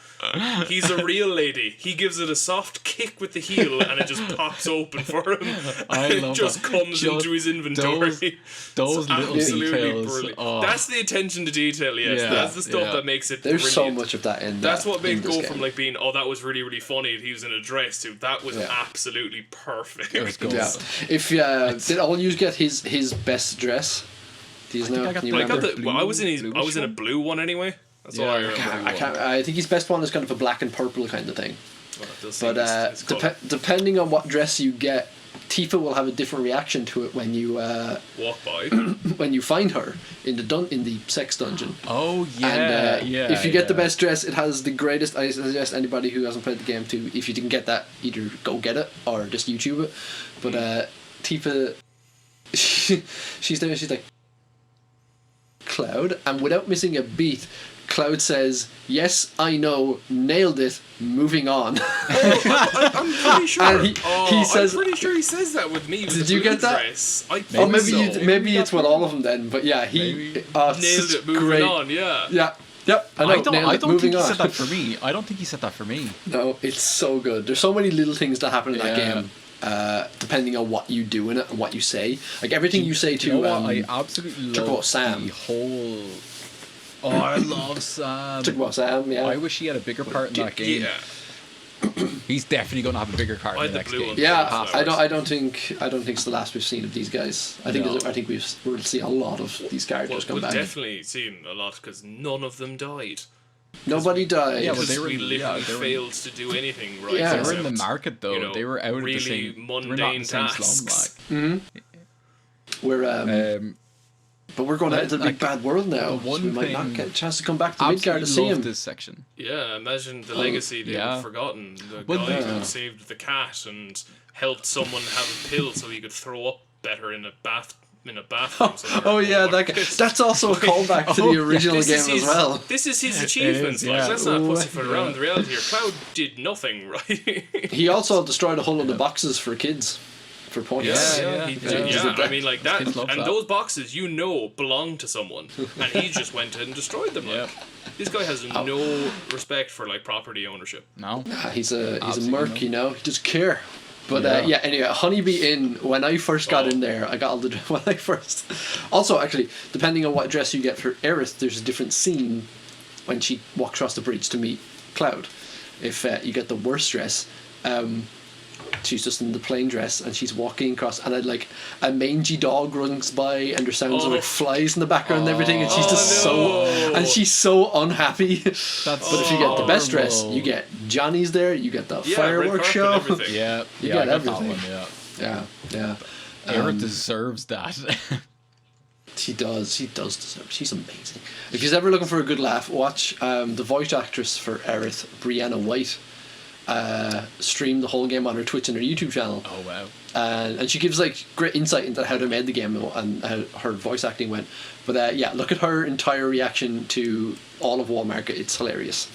He's a real lady. He gives it a soft kick with the heel, and it just pops open for him. I And love it just that. comes Just into his inventory. Those little Absolutely details. brilliant. Oh. That's the attention to detail. Yes, Yeah, that's the stuff yeah. that makes it. there's so brilliant. much of that in. That's that, what makes in this go game. from like being, oh, that was really funny. He was in a dress to that was Yeah. absolutely perfect. It was good. Yeah. If did all you get his best dress? Do you know? I got Can you the- I got remember? the. Well, I was in his. I was in a Bluish blue one anyway. That's all Yeah, I I remember. I think his best one is kind of a black and purple kind of thing. Well, it does But seem it's colour. depending on what dress you get, Tifa will have a different reaction to it when you walk by. when you find her in the sex dungeon. Oh yeah, And yeah. if you get the yeah. best dress, it has the greatest. I suggest anybody who hasn't played the game to, if you didn't get that, either go get it or just YouTube it. But Tifa, she's there. She's like, Cloud, and without missing a beat, Cloud says, "Yes, I know, nailed it. Moving on." I'm pretty sure. And he says- I'm pretty sure he says that with me. With Did the you blue get that? Dress. I Or think maybe so. maybe it's with all of them then. But yeah, he Maybe. it's nailed such it. Moving great. on. Yeah. Yeah. Yep. I know. I don't nailed it. think Moving he on. said that for me. I don't think he said that for me. No, it's so good. There's so many little things that happen in that Yeah. game, depending on what you do in it and what you say. Like everything you say to You know what? I absolutely talk about love Sam. the whole. Oh, I love Sam. talk about Sam, yeah. I wish he had a bigger part in that game. Yeah. He's definitely going to have a bigger part I in the had the next blue game. one. Yeah, Yeah. I don't think it's the last we've seen of these guys. I think No. we'll see a lot of these characters Well, come we've back. definitely seen a lot because none of them died. Nobody died. Yeah, well, Because they were- we yeah, literally they were- failed to do anything right. Yeah. They were in the except, market though. you know, they were out really of the same. They were not in mundane the same tasks. slum. We're but we're going out into the big like, bad world now. the So one we might not thing- get a chance to come back to Absolutely Midgard to see love him. this section. Yeah, imagine the legacy they've yeah. forgotten. The Well, guy yeah. who saved the cat and helped someone have a pill so he could throw up better in a bathroom. somewhere. Oh yeah, that guy. That's also a callback to the original This game is as well. This is his achievements. is, Like, yeah. let's not Ooh, pussyfoot around the reality here. Cloud did nothing, right? He also destroyed a hole in the boxes for kids. for points. Yeah. He Yeah. did, Yeah. I mean, like that, Kids love and that. those boxes, belong to someone, and he just went and destroyed them. Yeah. Like, this guy has no respect for like property ownership. No. He's a Absolutely merc, not. you know. He doesn't care. But Yeah. anyway, Honeybee Inn. When I first got in there, I got all the when I first. Also, actually, depending on what dress you get for Aerith, there's a different scene when she walks across the bridge to meet Cloud. If you get the worst dress, she's just in the plain dress and she's walking across, and like a mangy dog runs by, and there sounds of like flies in the background and everything, and she's just she's so unhappy. That's But if you get the best dress, horrible. you get Johnny's there, you get the Yeah, red fireworks carpet show. and everything. Yeah. You yeah, get I got everything. that one, yeah. Yeah. Aerith deserves that. She does deserve it. She's amazing. If you're ever looking for a good laugh, watch the voice actress for Aerith, Brianna White, stream the whole game on her Twitch and her YouTube channel. Oh wow. And she gives like great insight into how they made the game and how her voice acting went. But yeah, look at her entire reaction to all of Wall Market. It's hilarious.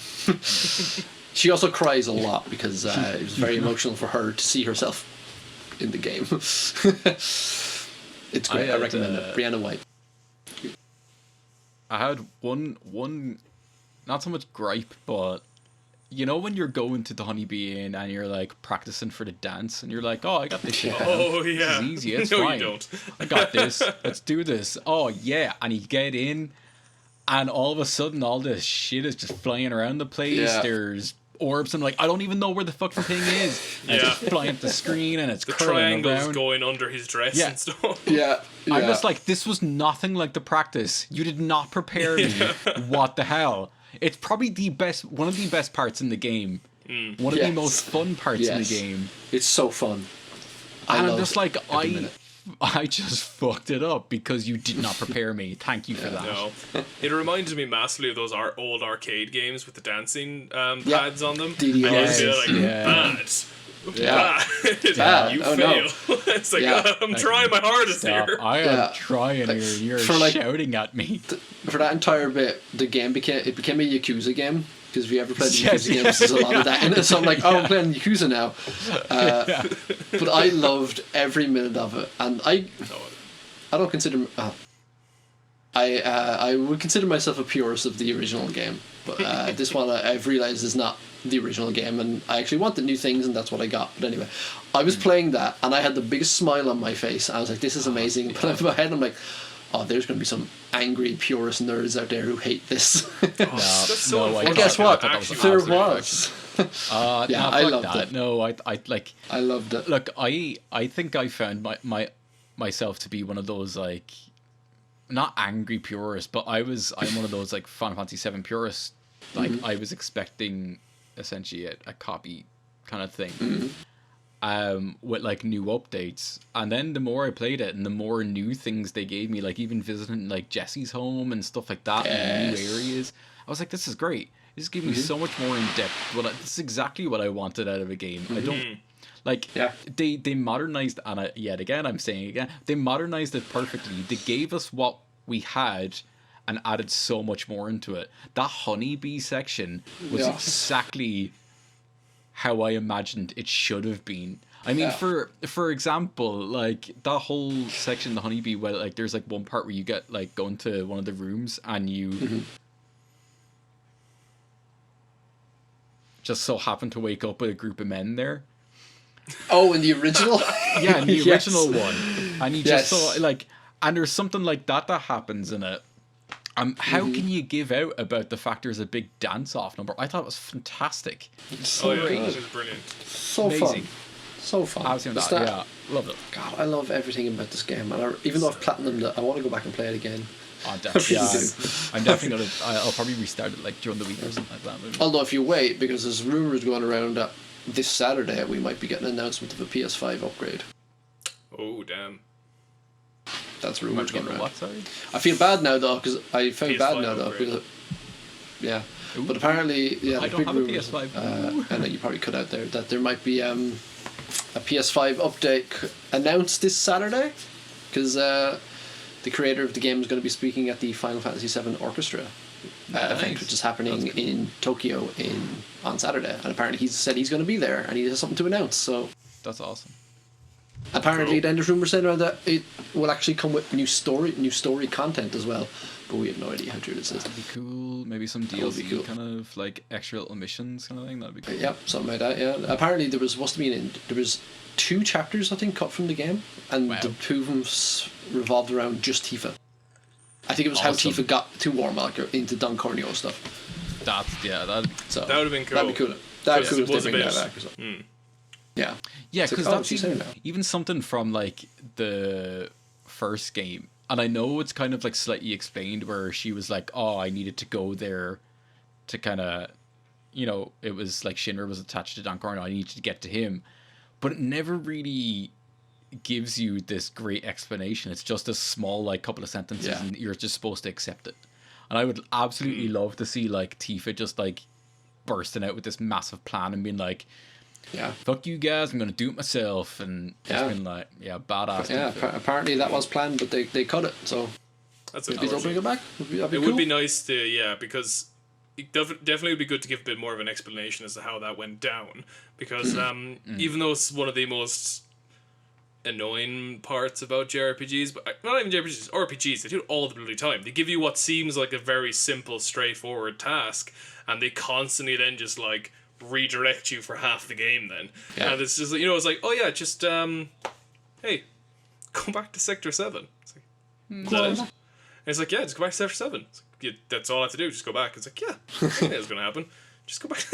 She also cries a lot because it was very emotional for her to see herself in the game. It's great. I recommend it. Brianna White. I had one not so much gripe, but you know when you're going to the Honeybee Inn and you're like practicing for the dance and you're like, oh, I got this shit down. Oh This yeah, is easy, it's no, fine. you don't. I got this. Let's do this. Oh yeah, and you get in, and all of a sudden all this shit is just flying around the place. Yeah. There's orbs and like I don't even know where the fuck the thing is. And it's Yeah. just flying up the screen and it's The curling triangles around. going under his dress Yeah. and stuff. Yeah. I'm just like, this was nothing like the practice. You did not prepare me. What the hell? It's probably one of the best parts in the game. One of the Yes. most fun parts in the Yes. game. It's so fun. And I'm love just like, every minute. I just fucked it up because you did not prepare me. Thank you for that. No, it reminded me massively of those old arcade games with the dancing pads on them. DDRs. And you'd be like, Yeah. bad. Yeah. Bad. Bad. You Oh, no. fail. It's like, Yeah. I'm trying my hardest Stop. here. I am Yeah. trying here. You're for, like, shouting at me. For that entire bit, the game became a Yakuza game. Because if you ever played the Yes, Yakuza games, there's a lot of that in it. So I'm like, oh, I'm playing Yakuza now. But I loved every minute of it, and I don't consider. I would consider myself a purist of the original game, but this one I've realized is not the original game, and I actually wanted new things, and that's what I got. But anyway, I was playing that, and I had the biggest smile on my face. I was like, "This is amazing." But in my head, I'm like, "Oh, there's going to be some angry purist nerds out there who hate this." That's so no, I Well, unfortunate. guess what? thought that was Actually, There absolutely was. Yeah, Yeah, no, I fuck loved that. it. No, I like. I loved it. Look, I think I found myself to be one of those like, not angry purists, but I'm one of those like Final Fantasy VII purists. Like I was expecting essentially a copy kind of thing, with like new updates, and then the more I played it, and the more new things they gave me, like even visiting like Jesse's home and stuff like that, and new areas, I was like, this is great. This is giving me so much more in depth. This is exactly what I wanted out of a game. I don't. Like, Yeah. they modernized, and yet again, I'm saying again, they modernized it perfectly. They gave us what we had and added so much more into it. That honeybee section was Yeah. exactly how I imagined it should have been. I mean, Yeah. for example, like that whole section, the honeybee, where like there's like one part where you get like go into one of the rooms and you just so happen to wake up with a group of men there. Oh, in the original? Yeah, in the Yes. original one. And you just Yes. saw, like, and there's something like that happens in it. How can you give out about the fact there's a big dance-off number? I thought it was fantastic. So Oh yeah, good. it was brilliant. So Amazing. fun. So fun. I was saying It's that, yeah. Love it. God, I love everything about this game. And even though I've platinumed it, I want to go back and play it again. Oh, definitely. really Yeah, I'm definitely gonna. I'll probably restart it like during the week or something like that. Maybe. Although if you wait, because there's rumours going around that this Saturday we might be getting an announcement of a PS5 upgrade. Oh damn. That's rumours going Remember around. what? Sorry. I feel bad now though, because I felt PS5 bad now though. upgrade. Because, yeah. Ooh. But apparently, yeah, I the don't big have a rumours, PS5. I know you probably cut out there, that there might be a PS5 update announced this Saturday, because the creator of the game is going to be speaking at the Final Fantasy VII Orchestra event, Nice. which is happening in Tokyo on Saturday, and apparently he said he's going to be there and he has something to announce. So That's awesome. Apparently, Cool. then there's rumours saying around that it will actually come with new story content as well. But we have no idea how true this is. That'd be cool. Maybe some That would be DLC cool. kind of like extra little missions kind of thing. That'd be cool. Yep, something like that. Yeah. Apparently, there was supposed to be there was 2 chapters I think cut from the game, and Wow. the 2 of them revolved around just Tifa. I think it was how Awesome. Tifa got to Warmark into Don Corneo stuff. That's that. So That would've been cool. That'd be cool. That'd be cool It if they was a bring bit- that back. Or something. Yeah. Yeah, It's like, because oh, that's she's here even, now. even something from like the first game, and I know it's kind of like slightly explained where she was like, "Oh, I needed to go there to kind of, it was like Shinra was attached to Don Corneo. I needed to get to him," but it never really gives you this great explanation. It's just a small like couple of sentences, Yeah. and you're just supposed to accept it. And I would absolutely love to see like Tifa just like bursting out with this massive plan and being like, Yeah. "Fuck you guys, I'm gonna do it myself," and just Yeah. been like, badass. Yeah. Tifa. Apparently that was planned, but they cut it. So That's maybe they'll bring it back. That'd be It cool. would be nice to, because it definitely would be good to give a bit more of an explanation as to how that went down. Because even though it's one of the most annoying parts about JRPGs, but not even JRPGs, RPGs, they do it all the bloody time. They give you what seems like a very simple, straightforward task, and they constantly then just like redirect you for half the game then. Yeah. And it's just, it's like, oh yeah, just, hey, go back to Sector 7. It's like, is that it? And it's like, yeah, just go back to Sector 7. It's like, yeah, that's all I have to do, just go back. It's like, yeah, I knew it was going to happen. Just go back.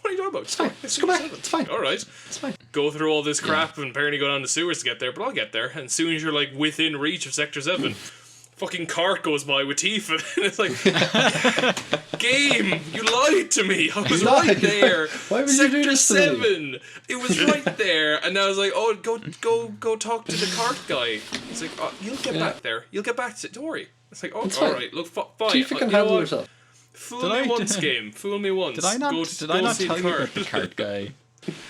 What are you talking about? Just fine. Just go back. It's fine. All right. It's fine. Go through all this crap and apparently go down the sewers to get there, but I'll get there. And as soon as you're like within reach of Sector 7, fucking cart goes by with Tifa. And it's like, game, you lied to me. I was Lied. right there. Why would you Sector do this to me? 7. It was right there. And I was like, oh, go talk to the cart guy. He's like, oh, you'll get back there. You'll get back to it. Don't worry. It's like, oh, It's all fine. right. Look, fine. Tifa You can know handle what? herself. Fool Did me I- once, game. Fool me once. Did I not? Go Did I not see tell the you cart. about the cart guy?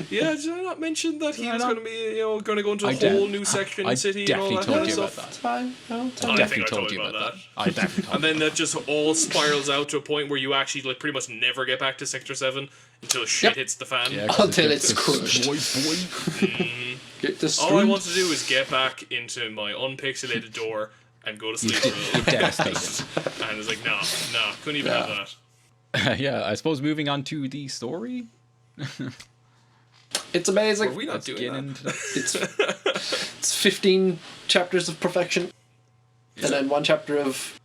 Yeah, did I not mention that he Did I was not? going to be, going to go into a I did. whole new section I city and all definitely that told kind of you about stuff? It's fine. No, it's I fine. think Definitely I told told you you about about that. I definitely told And then that just all spirals out to a point where you actually like pretty much never get back to Sector 7 until shit hits the fan. Yeah, 'cause Until it's it's crushed. Get destroyed. All I want to do is get back into my unpixelated door and go to sleep. devastated. And it's like, nah, couldn't even have that. Yeah, I suppose moving on to the story. It's amazing. Were we not Let's doing get that? into that. It's 15 chapters of perfection, and then 1 chapter of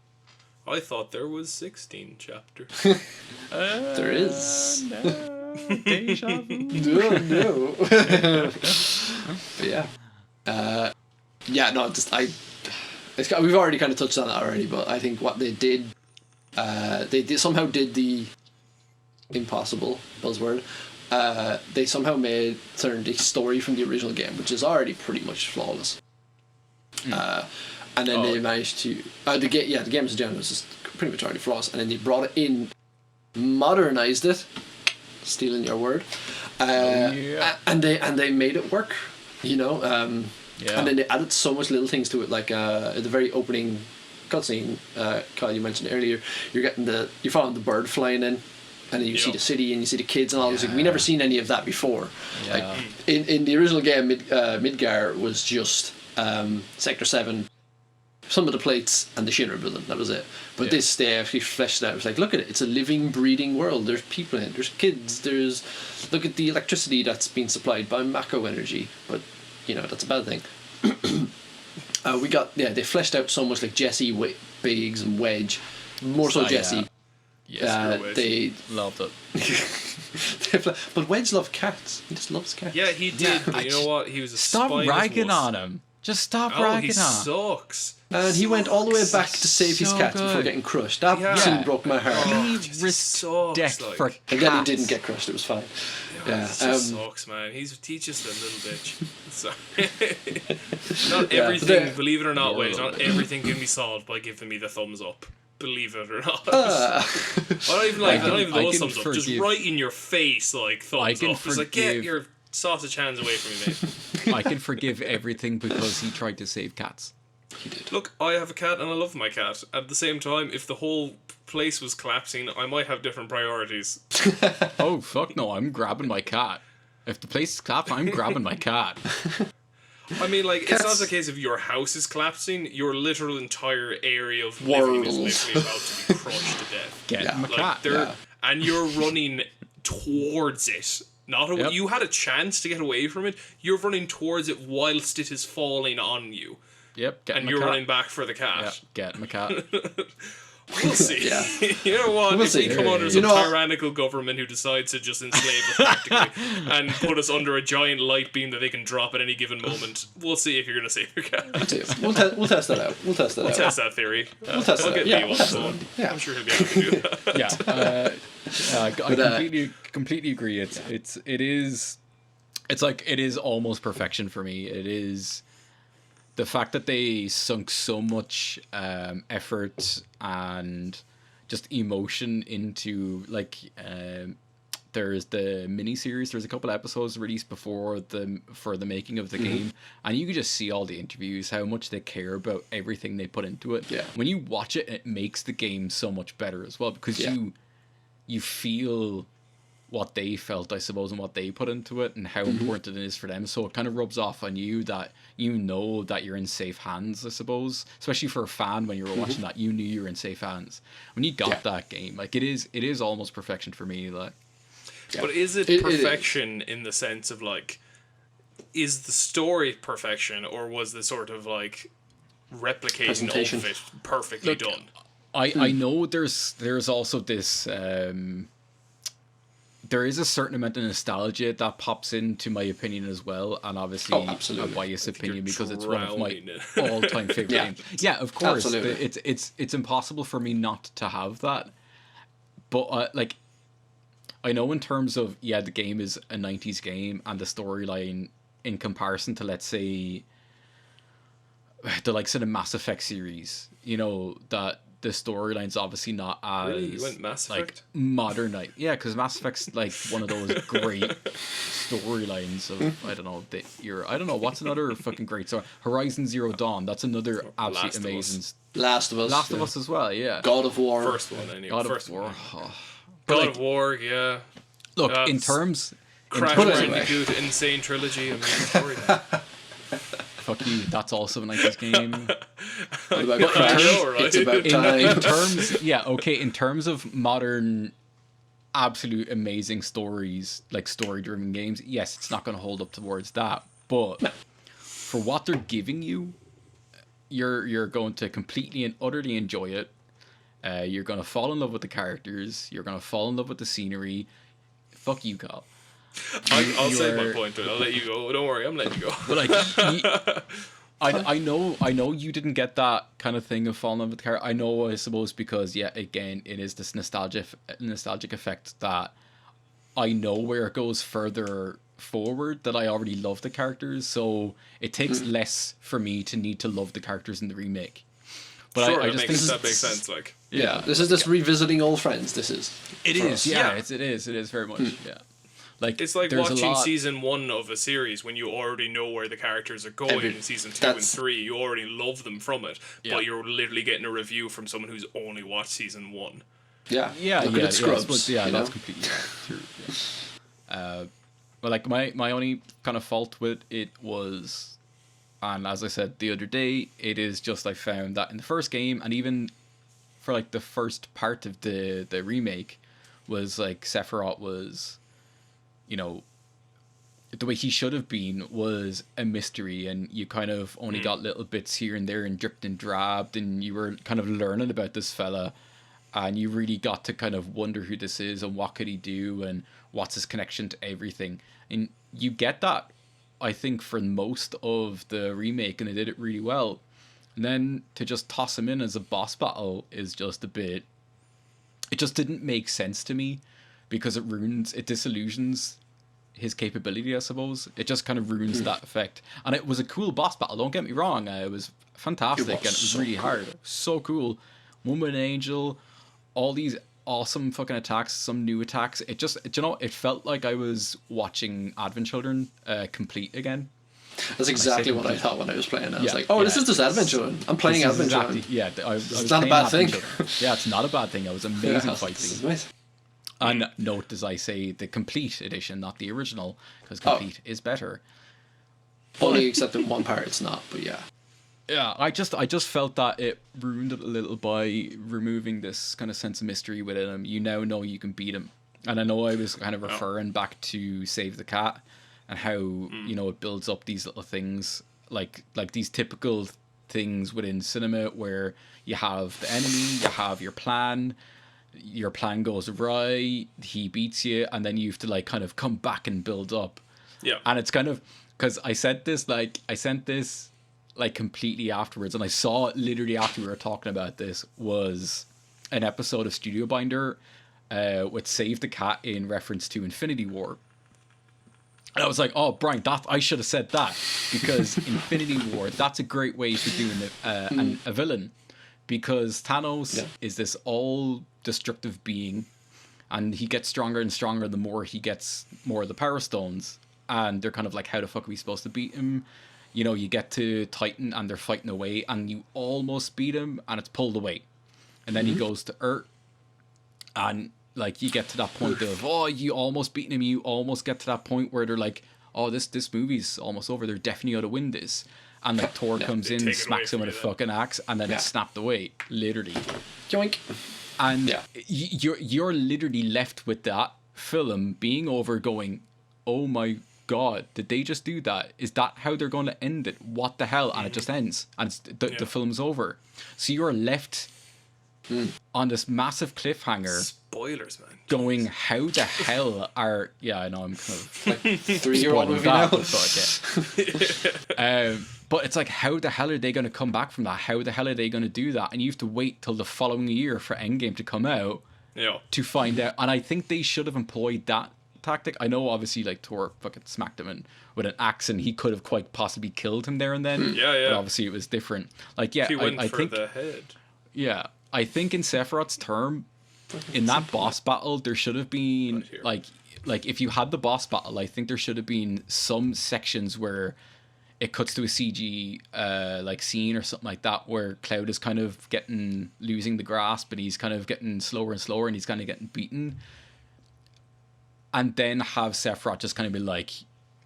I thought there was 16 chapters. there is. No, deja vu. No. But yeah, no, we've already kind of touched on that already, but I think what they did, somehow did the impossible buzzword. They somehow turned the story from the original game, which is already pretty much flawless. And then they managed to the game as a general was just pretty much already flawless, and then they brought it in, modernized it, stealing your word, yeah. and they made it work, and then they added so much little things to it, like at the very opening cutscene, Kyle, you mentioned earlier, you're following the bird flying in. And then you see the city and you see the kids and all this. Like, we never seen any of that before. Yeah. Like in the original game, Midgar was just Sector 7, some of the plates, and the Shinra building. That was it. But this, they actually fleshed it out. It was like, look at it. It's a living, breathing world. There's people in it. There's kids. Look at the electricity that's being supplied by Mako energy. But, that's a bad thing. They fleshed out so much, like Jesse, Biggs, and Wedge. More so Jesse. Yeah. Yes, They loved it. but Wedge loved cats. He just loves cats. Yeah, he did. But you know what? He was a Stop spineless ragging wuss. on him. Just stop Oh, ragging he on him. sucks. And he went all the way back to save his So cats before good. getting crushed. That Yeah. scene broke my heart. He just risked sucks, death like. for And then he cats. didn't get crushed. It was fine. Yeah. He just sucks, man. He's just a little bitch. Not Yeah, everything, but they- believe it or not, Yeah, Wade, a not little bit. everything can be solved by giving me the thumbs up. Believe it or not. Ah. I don't even like. I don't even I those can thumbs up. Just forgive- right in your face, like thumbs I can up. It's like, get forgive- your sausage hands away from me, mate. I can forgive everything because he tried to save cats. He did. Look, I have a cat and I love my cat. At the same time, if the whole place was collapsing, I might have different priorities. Oh fuck no! I'm grabbing my cat. If the place is clapped, I'm grabbing my cat. I mean, like, it's not Cats- the case of your house is collapsing. Your literal entire area of living is Worlds. literally about to be crushed to death. Get Yeah. him a Like, cat. Yeah. and you're running towards it. Not a, Yep. You had a chance to get away from it. You're running towards it whilst it is falling on you, Yep, get and him a you're cat. running back for the cat. Yeah, get him a cat. We'll see. Yeah. You know what? We'll if we see. come under You some know what? tyrannical government who decides to just enslave us practically and put us under a giant light beam that they can drop at any given moment, we'll see if you're going to save your cat. We'll test that out. We'll test that out. Test that theory. We'll test I'll it out. get Yeah, Lee we'll on test the it phone. out. Yeah. I'm sure he'll be happy to do that. Yeah, I completely agree. It is almost perfection for me. It is the fact that they sunk so much effort and just emotion into there's the mini series. There's a couple episodes released for the making of the game, and you can just see all the interviews, how much they care about everything they put into it. Yeah. When you watch it, it makes the game so much better as well, because you feel what they felt, I suppose, and what they put into it, and how important it is for them. So it kind of rubs off on you that you know that you're in safe hands, I suppose. Especially for a fan, when you were watching that, you knew you were in safe hands. When you got that game, like it is almost perfection for me. Like, But is it perfection in the sense of, like, is the story perfection, or was the sort of, like, replicating Presentation. of it perfectly done? I know there's also this there is a certain amount of nostalgia that pops into my opinion as well, and obviously a absolutely. biased opinion you're because it's one of my drowning in it. all-time favorite games. Yeah, of course. Absolutely. It's impossible for me not to have that. But like, I know in terms of the game is a 90s game, and the storyline in comparison to, let's say, the likes of the Mass Effect series, you know, that the storyline's obviously not as Really? You went Mass like Effect? modern. Yeah, because Mass Effect's like one of those great storylines of I don't know what's another fucking great story. Horizon Zero Dawn. That's another absolutely Last of Us. amazing. Last of Us. Last of Us as well. Yeah. God of War. First one, anyway. God First of War. one. Oh. God of War, yeah. Look, in That's- terms. Crash put it anyway. Bandicoot, Insane Trilogy, amazing story. Fuck you. That's also a 90s game. What about I Crash? know, right? It's about in time. terms, in terms of modern, absolute amazing stories, like story-driven games, yes, it's not going to hold up towards that. But for what they're giving you, you're going to completely and utterly enjoy it. You're going to fall in love with the characters. You're going to fall in love with the scenery. Fuck you, Kyle. I'll you save my are- point, but I'll let you go. Don't worry, I'm letting you go. But like, I know you didn't get that kind of thing of falling in love with the character. I know, I suppose, because again, it is this nostalgic effect that I know where it goes further forward, that I already love the characters, so it takes less for me to need to love the characters in the remake. But Sure, I that just makes, think that makes sense. Like, Yeah, this is just revisiting old friends. This is. it for is. us. Yeah, Yeah. it is very much. Yeah, like it's like there's a watching lot- season 1 of a series when you already know where the characters are going Every- in season 2 and that's- 3. You already love them from it, Yeah. but you're literally getting a review from someone who's only watched season 1. Yeah. Yeah, Look at I Scrubs. suppose, you that's know? completely true. Yeah. But like my only kind of fault with it was, and as I said the other day, it is just I found that in the first game, and even for like the first part of the remake, was like Sephiroth was, you know, the way he should have been was a mystery, and you kind of only got little bits here and there and dripped and drabbed, and you were kind of learning about this fella, and you really got to kind of wonder who this is and what could he do and what's his connection to everything. And you get that, I think, for most of the remake, and they did it really well. And then to just toss him in as a boss battle is just a bit... It just didn't make sense to me, because it disillusions his capability, I suppose. It just kind of ruins that effect. And it was a cool boss battle, don't get me wrong. It was fantastic, and it was so really hard. So cool. Woman Angel, all these awesome fucking attacks, some new attacks. It just, it felt like I was watching Advent Children complete again. That's exactly what I complete. thought when I was playing. I was Yeah, like, "Oh, this yeah. is just Advent Children. I'm playing This is Advent exactly, Children." yeah, I was It's not a playing bad Advent thing. Children. Yeah, it's not a bad thing. It was amazing Yeah, fight this is scene. amazing. And note, as I say, the complete edition, not the original, because Oh. complete is better. Only except in one part it's not, but yeah. Yeah, I just felt that it ruined it a little by removing this kind of sense of mystery within him. You now know you can beat him, and I know I was kind of referring back to Save the Cat and how it builds up these little things like these typical things within cinema where you have the enemy, you have your plan goes awry, he beats you, and then you have to like kind of come back and build up. Yeah. And it's kind of because I sent this like completely afterwards, and I saw it literally after we were talking about this was an episode of Studio Binder with Save the Cat in reference to Infinity War. And I was like, oh, Brian, I should have said that, because Infinity War, that's a great way for doing a villain, because Thanos is this all-destructive being, and he gets stronger and stronger the more he gets more of the Power Stones, and they're kind of like, how the fuck are we supposed to beat him? You know, you get to Titan, and they're fighting away, and you almost beat him, and it's pulled away. And then he goes to Earth, and like you get to that point of, oh, you almost beaten him. You almost get to that point where they're like, oh, this movie's almost over. They're definitely going to win this. And like Thor comes in, smacks him with a fucking axe, and then it's snapped away, literally. Yoink. And you're literally left with that film being over, going, oh my god, did they just do that? Is that how they're going to end it? What the hell? And it just ends, and the film's over. So you're left on this massive cliffhanger. Spoilers, man. Going, how the hell are... Yeah, I know, I'm kind of... Like 3-year-old movie that, now. But it's like, how the hell are they going to come back from that? How the hell are they going to do that? And you have to wait till the following year for Endgame to come out to find out. And I think they should have employed that tactic. I know, obviously, like, Thor fucking smacked him with an axe, and he could have quite possibly killed him there and then. But obviously it was different. Like, yeah, he went I for think... the head. Yeah, I think in Sephiroth's term, in that boss battle, there should have been like if you had the boss battle, I think there should have been some sections where it cuts to a CG like scene or something like that, where Cloud is kind of losing the grasp, but he's kind of getting slower and slower, and he's kind of getting beaten, and then have Sephiroth just kind of be like,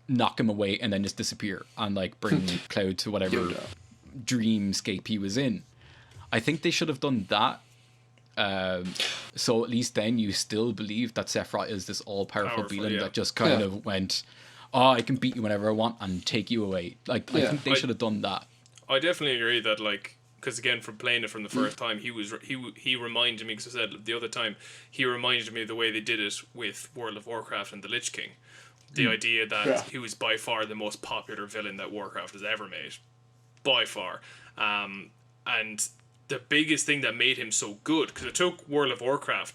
knock him away, and then just disappear, and like bring Cloud to whatever dreamscape he was in. I think they should have done that. So at least then you still believe that Sephiroth is this all-powerful villain that just kind of went, oh, I can beat you whenever I want and take you away. Like, I think they should have done that. I definitely agree that, like, because again, from playing it from the first time, he reminded me, because I said the other time, he reminded me of the way they did it with World of Warcraft and the Lich King. The idea that he was by far the most popular villain that Warcraft has ever made. By far. And the biggest thing that made him so good, because it took World of Warcraft,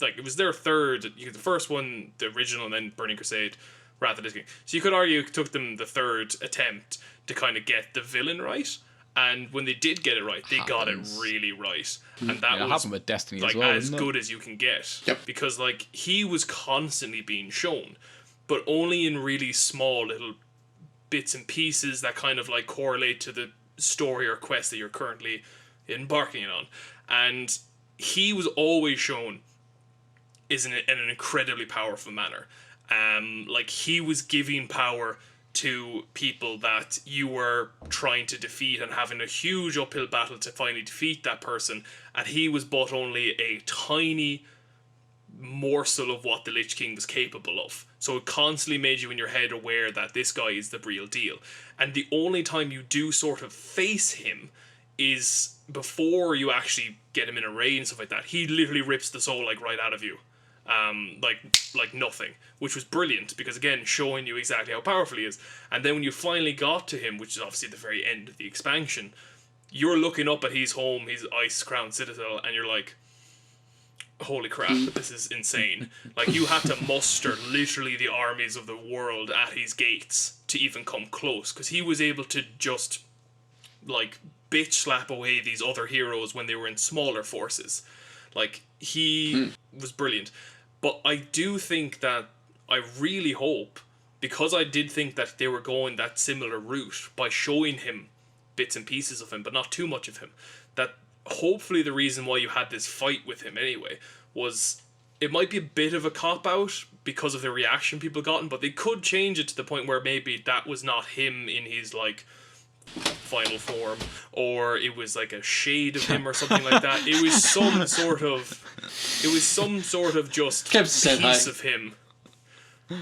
like, it was their third, the first one, the original, and then Burning Crusade, Wrath of the Lich King. So you could argue it took them the third attempt to kind of get the villain right, and when they did get it right, they got it really right. And that was happened with Destiny like, as well, as good as you can get. Because, like, he was constantly being shown, but only in really small little bits and pieces that kind of, like, correlate to the story or quest that you're currently embarking on. And he was always shown in an incredibly powerful manner. Like, he was giving power to people that you were trying to defeat and having a huge uphill battle to finally defeat that person, and he was but only a tiny morsel of what the Lich King was capable of. So it constantly made you in your head aware that this guy is the real deal. And the only time you do sort of face him is before you actually get him in a raid and stuff like that. He literally rips the soul, like, right out of you. Like nothing. Which was brilliant, because again, showing you exactly how powerful he is. And then when you finally got to him, which is obviously the very end of the expansion, you're looking up at his home, his ice-crowned citadel, and you're like, holy crap, this is insane. Like, you had to muster literally the armies of the world at his gates to even come close, because he was able to just, like, bitch slap away these other heroes when they were in smaller forces. Like, he was brilliant. But I do think that, I really hope, because I did think that they were going that similar route by showing him bits and pieces of him, but not too much of him, that hopefully the reason why you had this fight with him anyway was, it might be a bit of a cop-out, because of the reaction people gotten, but they could change it to the point where maybe that was not him in his like final form, or it was like a shade of him or something like that. It was some sort of just Kept the same piece high. of him.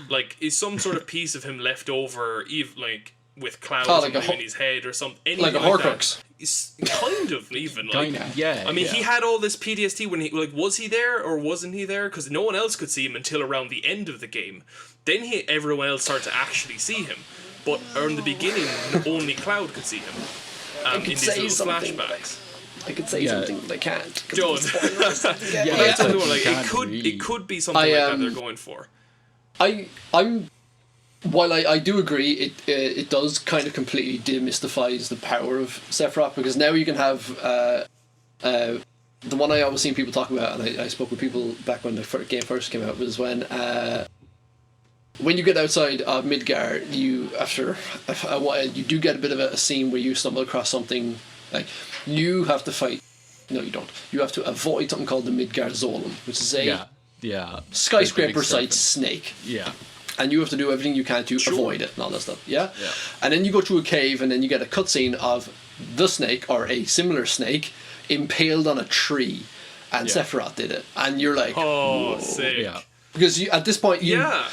Like, is some sort of piece of him left over, like with clouds like a in his head or something, like a Horcrux. It's kind of even like. Kinda, yeah. I mean, yeah. he had all this PTSD when he like was he there or wasn't he there? Because no one else could see him until around the end of the game. Then everyone else started to actually see him, but in the beginning, only Cloud could see him. In these little flashbacks. I could say something, but I can't. Don't. Spoilers. Yeah, But that's like, what I'm you like, can't it really- could be something like that they're going for. While I do agree, it does kind of completely demystifies the power of Sephiroth, because now you can have the one I always seen people talk about, and I spoke with people back when the game first came out, was when you get outside of Midgar, you after a while you do get a bit of a scene where you stumble across something like you have to fight. No, you don't. You have to avoid something called the Midgar Zolom, which is a yeah. skyscraper-sized snake. Yeah. And you have to do everything you can to avoid it and all that stuff. Yeah? And then you go through a cave, and then you get a cutscene of the snake, or a similar snake, impaled on a tree. And Sephiroth did it. And you're like, Oh, whoa. sick. Yeah. Because at this point, you know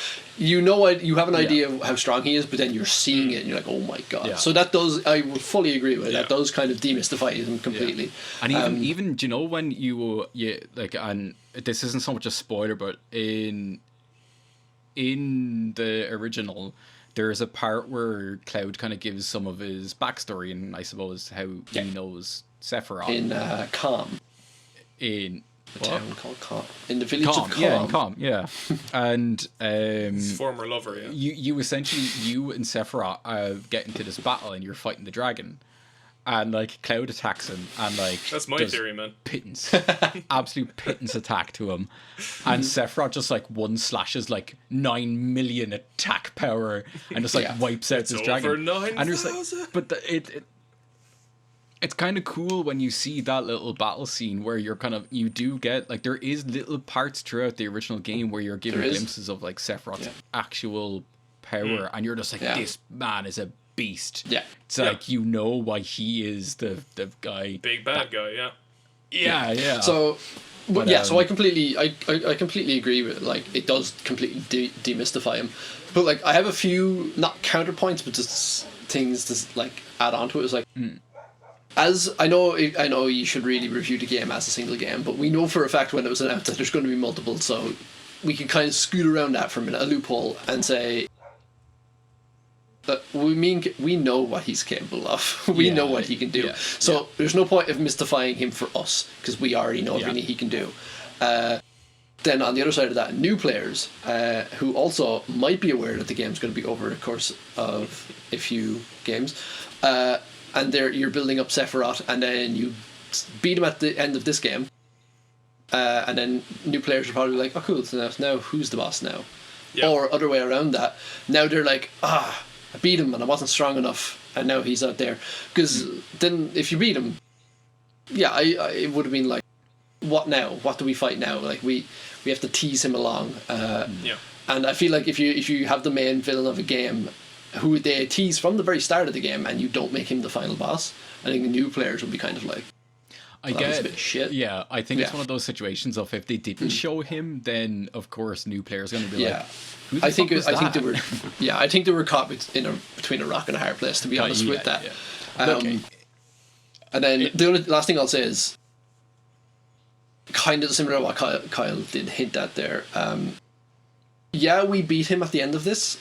you have an idea of how strong he is, but then you're seeing it, and you're like, oh my god. Yeah. So that does, I would fully agree with it. That does kind of demystify him completely. And even do you know when you like, and this isn't so much a spoiler, but in the original, there's a part where Cloud kind of gives some of his backstory, and I suppose how he knows Sephiroth In Calm. in A what? town called Calm. In the village Calm, of Calm. yeah, in Calm, yeah. And His former lover, yeah. you essentially, you and Sephiroth get into this battle, and you're fighting the dragon, and like Cloud attacks him, and like That's my does theory, man. pittance, absolute pittance attack to him, and Sephiroth just like one slashes like 9 million attack power, and just like wipes out this over dragon. 9,000. And it's like, but it's kind of cool when you see that little battle scene where you're kind of, you do get like, there is little parts throughout the original game where you're given glimpses of like Sephiroth's actual power, and you're just like, this man is a beast. Yeah. It's like, you know why he is the guy. Big bad guy, yeah. Yeah. So, But, so I completely agree with it. Like, it does completely demystify him. But like, I have a few not counterpoints, but just things to like add on to it. It's like, as I know you should really review the game as a single game, but we know for a fact when it was announced that there's going to be multiple, so we can kind of scoot around that for a minute, a loophole, and say that we know what he's capable of. We know what he can do. Yeah, so there's no point of mystifying him for us, because we already know everything he can do. Then on the other side of that, new players who also might be aware that the game's going to be over the course of a few games, and you're building up Sephiroth, and then you beat him at the end of this game, and then new players are probably like, oh cool, so now who's the boss now? Yeah. Or other way around that, now they're like, I beat him and I wasn't strong enough, and now he's out there. Because then if you beat him, it would have been like, what now? What do we fight now? Like, we have to tease him along. And I feel like if you have the main villain of a game who they tease from the very start of the game, and you don't make him the final boss, I think the new players will be kind of like, I that was get a bit shit. Yeah, I think it's one of those situations of, if they didn't show him, then of course new players are going to be like, who the I think fuck was they that? were I think they were caught between a rock and a hard place, to be honest with that. Okay. And then the only last thing I'll say is kind of similar to what Kyle did hint at there. We beat him at the end of this,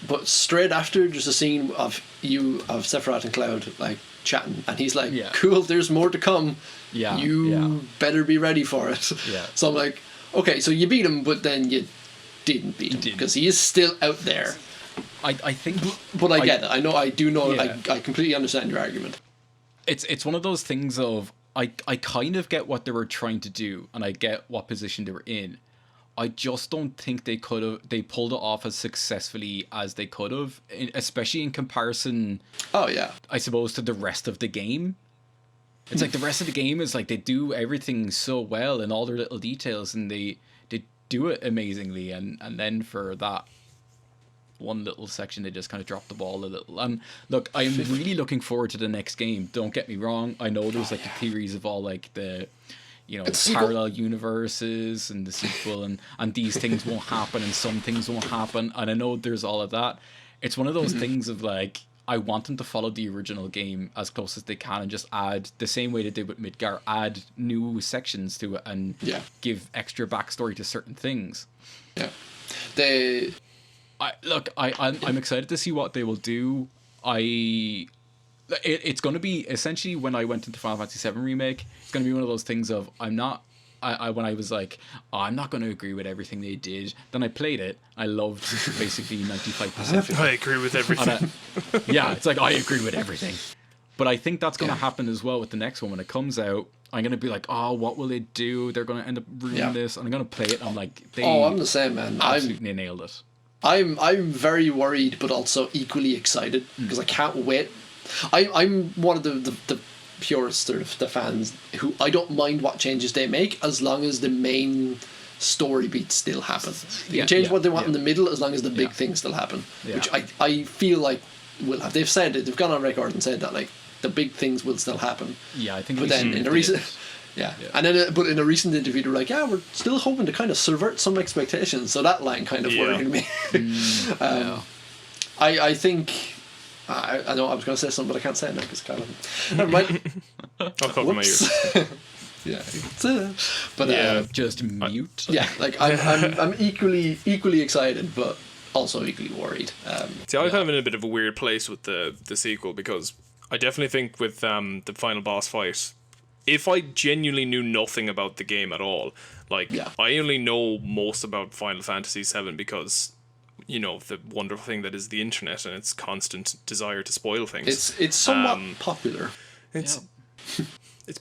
but straight after there's a scene of Sephiroth and Cloud like chatting, and he's like, cool, there's more to come. You better be ready for it. So I'm like, okay, so you beat him, but then you didn't beat him, because he is still out there. I think, but I get it. I do know. I completely understand your argument. It's one of those things of, I kind of get what they were trying to do, and I get what position they were in. I just don't think they pulled it off as successfully as they could have, especially in comparison, I suppose, to the rest of the game. It's like the rest of the game is like, they do everything so well in all their little details, and they do it amazingly, and then for that one little section they just kind of dropped the ball a little. And look, I'm really looking forward to the next game, don't get me wrong. I know there's like the theories of all like the parallel universes and the sequel, and these things won't happen and some things won't happen, and I know there's all of that. It's one of those things of like, I want them to follow the original game as close as they can and just add, the same way they did with Midgar, add new sections to it and give extra backstory to certain things. Yeah. I'm excited to see what they will do. It's going to be essentially, when I went into Final Fantasy VII Remake, it's going to be one of those things of when I was like, I'm not going to agree with everything they did. Then I played it. I loved basically 95%. I agree with everything. It's like, I agree with everything. But I think that's going to happen as well with the next one. When it comes out, I'm going to be like, oh, what will they do? They're going to end up ruining this. And I'm going to play it. And I'm like, I'm the same, man. Absolutely nailed it. I'm very worried, but also equally excited because I can't wait. I'm one of the purest sort of the fans who I don't mind what changes they make as long as the main story beats still happen. They can change what they want in the middle as long as the big things still happen. Which I feel like will have. They've said it. They've gone on record and said that like the big things will still happen. Yeah, I think. But then in a recent. And then, but in a recent interview, they're like, we're still hoping to kind of subvert some expectations. So that line kind of worried me. I think. I know I was going to say something, but I can't say it now because Kyle. Never mind. I'll cover my ears. Just mute. Like I'm equally excited, but also equally worried. See, I'm kind of in a bit of a weird place with the sequel because I definitely think with the final boss fight, if I genuinely knew nothing about the game at all, like I only know most about Final Fantasy VII because, the wonderful thing that is the internet and its constant desire to spoil things. It's somewhat popular. It's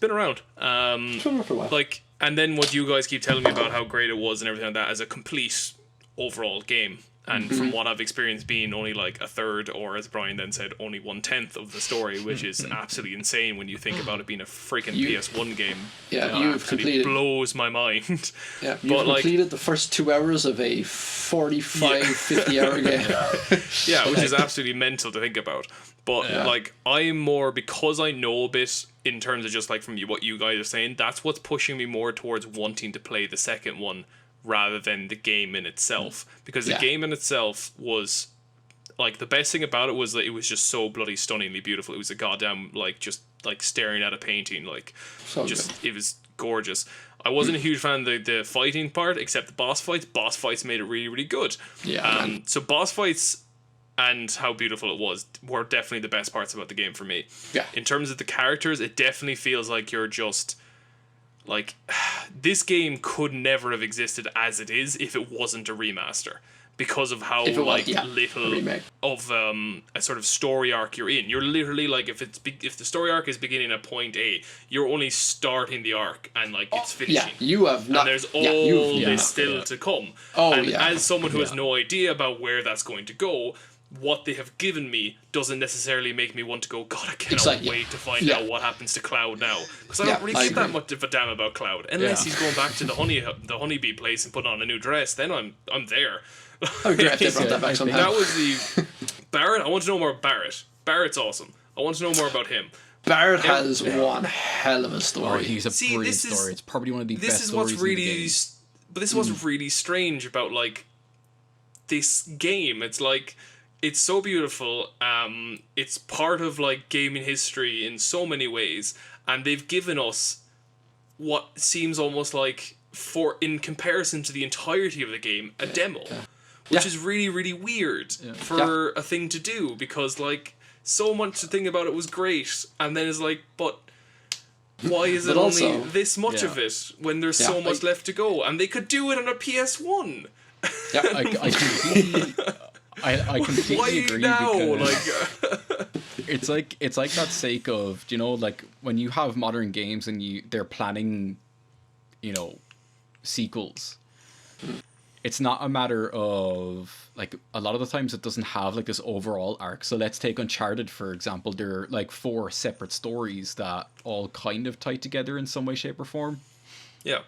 been around. It's been around for a while. Like, and then what you guys keep telling me about how great it was and everything like that as a complete overall game. And from what I've experienced, being only like a third, or as Brian then said, only 1/10 of the story, which is absolutely insane when you think about it being a freaking PS1 game. You've completed. Blows my mind. Yeah, you've completed the first 2 hours of a 45, 50-hour game. Which is absolutely mental to think about. But like, I'm more, because I know a bit in terms of just like from what you guys are saying, that's what's pushing me more towards wanting to play the second one rather than the game in itself, because the game in itself was like, the best thing about it was that it was just so bloody stunningly beautiful. It was a goddamn just staring at a painting, it was gorgeous. I wasn't a huge fan of the fighting part, except the boss fights made it really, really good. So boss fights and how beautiful it was were definitely the best parts about the game for me. In terms of the characters, it definitely feels like you're just like, this game could never have existed as it is if it wasn't a remaster, because of how little of a sort of story arc you're in. You're literally like, if the story arc is beginning at point A, you're only starting the arc and it's finishing. You have not. And there's all this still to come. As someone who has no idea about where that's going to go, what they have given me doesn't necessarily make me want to go, God, I cannot wait to find out what happens to Cloud now. Because I don't really give that much of a damn about Cloud. Unless he's going back to the honeybee place and putting on a new dress, then I'm there. I regret they brought that back somehow. That was the... Barrett, I want to know more about Barrett. Barrett's awesome. I want to know more about him. Barrett has one hell of a story. He's a brilliant story. It's probably one of the best stories in the game. But this is what's really strange about, this game. It's it's so beautiful. It's part of gaming history in so many ways, and they've given us what seems almost in comparison to the entirety of the game, a demo, which is really, really weird for a thing to do, because so much to think about it was great, and then it's but why is it only this much of it when there's so much left to go, and they could do it on a PS1. I completely agree. Now? It's like that sake of, when you have modern games and they're planning, sequels. It's not a matter of a lot of the times it doesn't have this overall arc. So let's take Uncharted for example. There are 4 separate stories that all kind of tie together in some way, shape, or form. Yeah.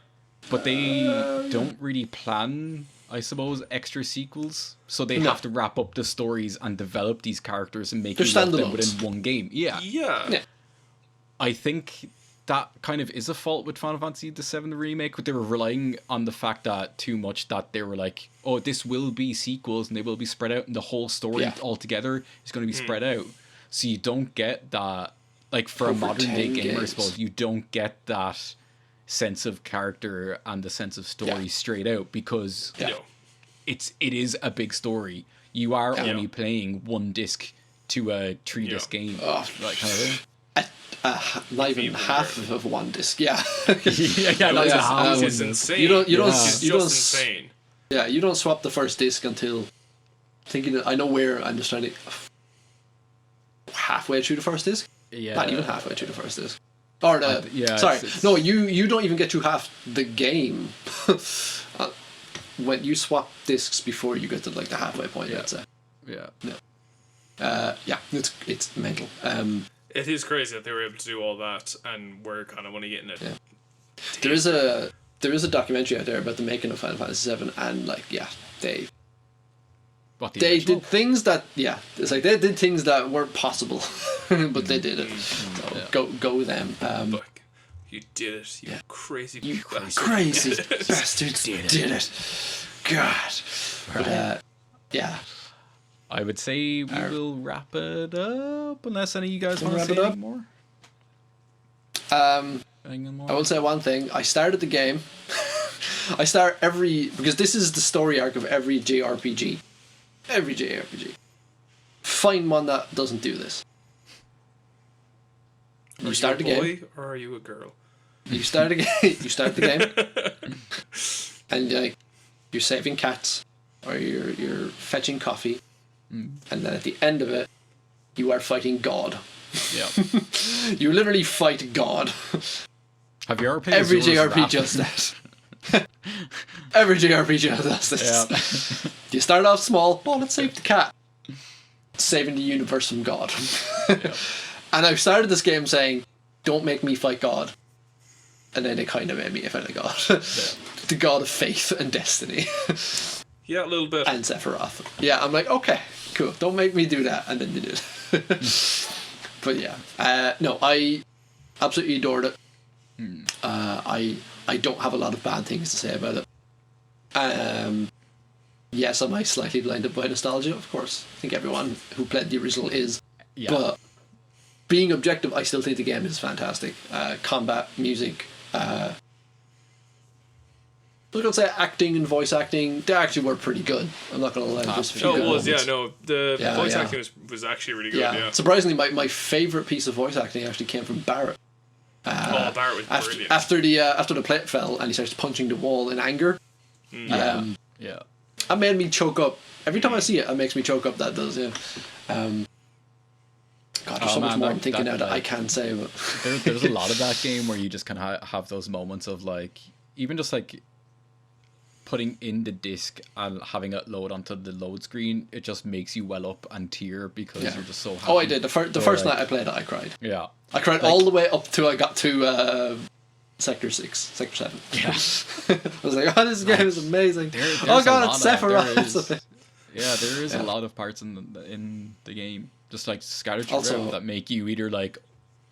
but they don't really plan, I suppose, extra sequels. So they No. have to wrap up the stories and develop these characters and make They're you love them standalones. within one game. Yeah. Yeah. I think that kind of is a fault with Final Fantasy VII Remake, but they were relying on the fact that too much that they were like, oh, this will be sequels and they will be spread out and the whole story Yeah. altogether is going to be spread out. So you don't get that, like for a Over modern day 10 gamer, I games. suppose, you don't get that sense of character and the sense of story Yeah. straight out because Yeah. No. it is a big story. You are Yeah. only playing one disc to a 3 disc game. Oh. That kind of thing. Not even Even half of one disc. Yeah. yeah, No, that's yeah, how It's insane. You don't. You don't. It's You just don't. insane. Yeah. You don't swap the first disc until thinking that I know where I'm just trying to halfway through the first disc. Yeah. Not even halfway through the first disc. Or the yeah, sorry, it's- no, you don't even get to half the game when you swap discs before you get to like the halfway point. Yeah. Let's say. Yeah. Yeah, it's mental. It is crazy that they were able to do all that, and we're kind of only getting it. Yeah. There is a documentary out there about the making of Final Fantasy VII, and like they What, the they original? did things that it's like they did things that weren't possible, but they did it. So Yeah. go them. Like, you did it, you crazy You bastard. crazy bastards did it. God. But yeah. I would say we will wrap it up unless any of you guys want to wrap say it up? anything more. Anything more? I will say one thing. I started the game. I start because this is the story arc of every JRPG. Every JRPG. Find one that doesn't do this. Are You start the a game. boy or are you a girl? You start the game. You start the game, and like you're saving cats, or you're fetching coffee, and then at the end of it, you are fighting God. Yeah. You literally fight God. Have you ever played Every Azura's JRPG Wrath? does that. Every JRPG does this. Yeah. You start off small. Oh, let's save the cat. Saving the universe from God. And I've started this game saying, "Don't make me fight God," and then it kind of made me fight a God, the God of faith and destiny, Yeah, a little bit. and Sephiroth. Yeah, I'm like, okay, cool. Don't make me do that, and then they did. But yeah, no, I absolutely adored it. I don't have a lot of bad things to say about it. Yes, am I slightly blinded by nostalgia? Of course. I think everyone who played the original is. Yeah. But being objective, I still think the game is fantastic. Combat, music, I was gonna say acting and voice acting, they actually were pretty good. I'm not gonna lie. There's a few Oh, it good was, yeah, moments. no, the Yeah, voice yeah. acting was actually really good, Yeah. yeah. Surprisingly, my favorite piece of voice acting actually came from Barrett. Oh, Barrett was After, brilliant. after the plate fell and he starts punching the wall in anger, Yeah. that made me choke up. Every time I see it, it makes me choke up. That does, yeah. God, there's Oh, so much man, more that- I'm thinking that, now that I like- can't say. But There's a lot of that game where you just kind of have those moments of like, even just like putting in the disc and having it load onto the load screen, it just makes you well up and tear because Yeah. you're just so happy. oh, I did the first like- night I played it. I cried. Yeah. I cried all the way up till I got to Sector 7. Yeah. I was like, oh, this game is amazing. There's Oh a god, lot it's of that. There Sephiroth. is- Yeah, there is Yeah. a lot of parts in the game, just like scattered throughout, Also- that make you either like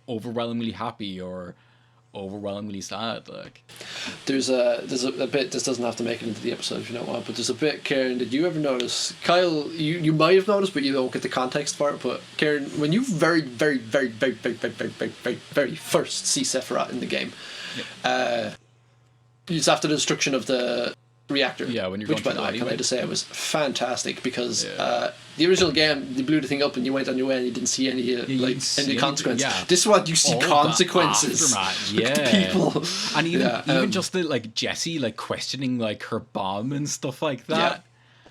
overwhelmingly happy or overwhelmingly sad. Like, There's a bit, this doesn't have to make it into the episode if you don't want, but there's a bit, Karen, did you ever notice, Kyle, you might have noticed, but you don't get the context for it, but Karen, when you very first see Sephiroth in the game, it's after the destruction of the reactor, Yeah, when you're which going by the through way, the can I alleyway. just say it was fantastic, because Yeah. the original game, you blew the thing up and you went on your way and you didn't see any you didn't see any anything, consequence. yeah. This is what you see all the consequences. aftermath, Look at the yeah. people. And even Yeah, even just the like Jessie like questioning like her bomb and stuff like that.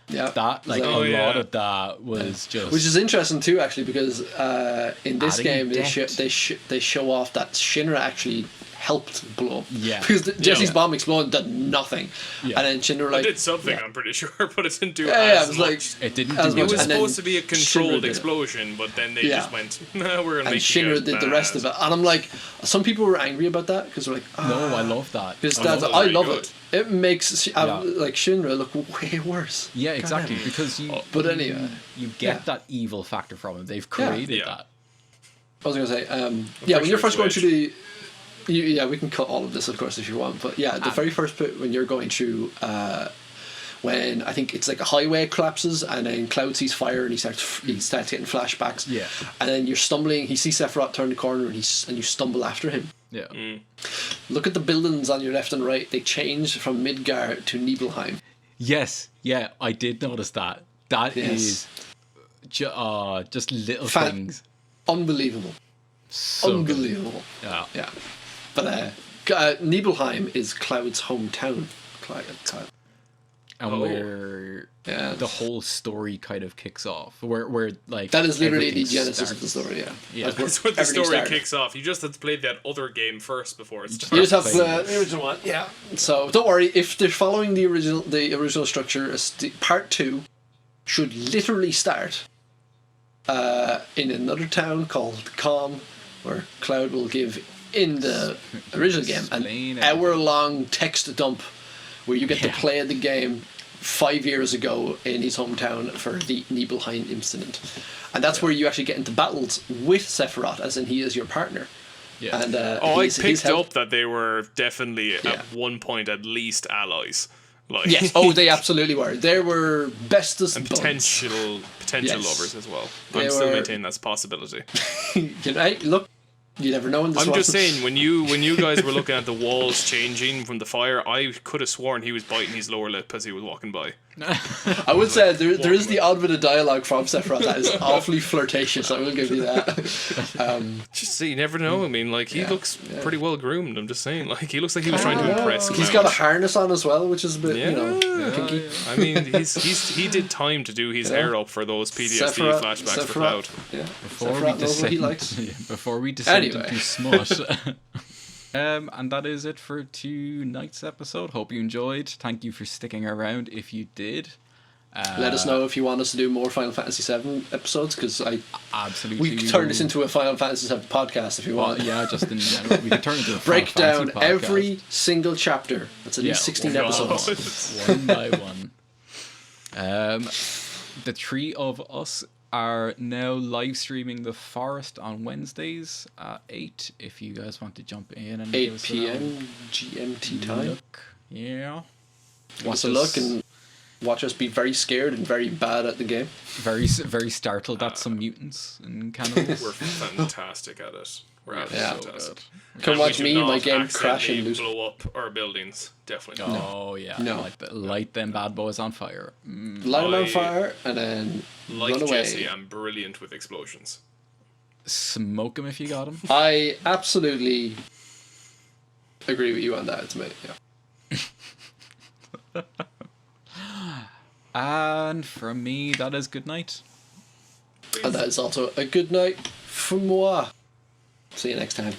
Yeah. That like So- Oh, a yeah. lot of that was just Which is interesting too, actually, because in this Adding game they depth. show off that Shinra actually helped blow up. Yeah. Because Jesse's Yeah. bomb exploded did nothing. Yeah. And then Shinra It like... did something, I'm pretty sure, but it didn't do Yeah, as it was much. like... It didn't as do much. It was And then supposed to be a Shinra controlled did it. explosion, but then they Yeah. just went, "No, we're gonna And make you Shinra guys did the rest bad." of it. And I'm like... Some people were angry about that, because they're like... No, I love that. Because I love it. I Very love good. it. It makes Yeah. like Shinra look way worse. Yeah, God exactly. damn. Because you. But anyway, you get yeah. that evil factor from it. They've Yeah. created Yeah. that. I was gonna say, yeah, when pretty you're sure first it's going through the, yeah, we can cut all of this, of course, if you want. But yeah, the very first bit when you're going through, when I think it's like a highway collapses and then Cloud sees fire and he starts getting flashbacks. Yeah. And then you're stumbling. He sees Sephiroth turn the corner and you stumble after him. Yeah. Look at the buildings on your left and right. They changed from Midgar to Nibelheim. Yes. Yeah, I did notice that. That Yes. is just little Fan- things. Unbelievable. So good. Unbelievable. Yeah. Yeah. But Nibelheim is Cloud's hometown. Cloud. And Oh. where Yeah. the whole story kind of kicks off. Where like That is literally the everything genesis of the starts. story, yeah. Yeah. That's where the everything story started. kicks off. You just have to play that other game first before it You starts. just have the original one, yeah. So don't worry, if they're following the original structure, part 2 should literally start in another town called Calm, where Cloud will give in the original game Explain an everything. hour-long text dump where you get to Yeah. play the game 5 years ago in his hometown for the Nibelheim incident. And that's where you actually get into battles with Sephiroth, as in he is your partner. Yeah. And Oh, I he's picked help- up that they were definitely Yeah. at one point at least allies. Like, Yes. Oh, they absolutely were. They were bestest and buds. potential Yes. lovers as well. They I'm still were- maintaining that's a possibility. You know, hey, look, you never know in this I'm one. just saying, when you guys were looking at the walls changing from the fire, I could have sworn he was biting his lower lip as he was walking by. I would say there is the odd bit of dialogue from Sephiroth that is awfully flirtatious. I will give you that. Just so you never know. I mean, like he Yeah, looks yeah. pretty well groomed. I'm just saying, like he looks like he was trying to impress. He's Cloud. got a harness on as well, which is a bit, Yeah, you know, yeah, kinky. I mean, he did time to do his Yeah. hair up for those PTSD flashbacks for Cloud. Yeah. Before Sephiroth knows what he likes. Before we descend Anyway. into smut. And that is it for tonight's episode. Hope you enjoyed. Thank you for sticking around if you did. Let us know if you want us to do more Final Fantasy VII episodes, because Absolutely. we could turn this into a Final Fantasy VII podcast if you Well, want. yeah, just in general. We could turn it into a Break Final down Fantasy podcast. every single chapter. That's at least 16 one- episodes. One by one. The three of us are now live streaming The Forest on Wednesdays at 8. If you guys want to jump in and 8 give us p.m. GMT time. look. Yeah. Give us a look and watch us be very scared and very bad at the game. very startled at some mutants and cannibals. We're fantastic at it. We're absolutely Yeah. fantastic. Come And we watch do me and my not game crash and accidentally lose. blow up our buildings. Definitely not. Oh yeah, No. light them bad boys on fire. Light them on I- fire and then Like run away. Jesse, I'm brilliant with explosions. Smoke them if you got them. I absolutely agree with you on that, mate. Yeah. And from me, that is good night. And that is also a good night for moi. See you next time.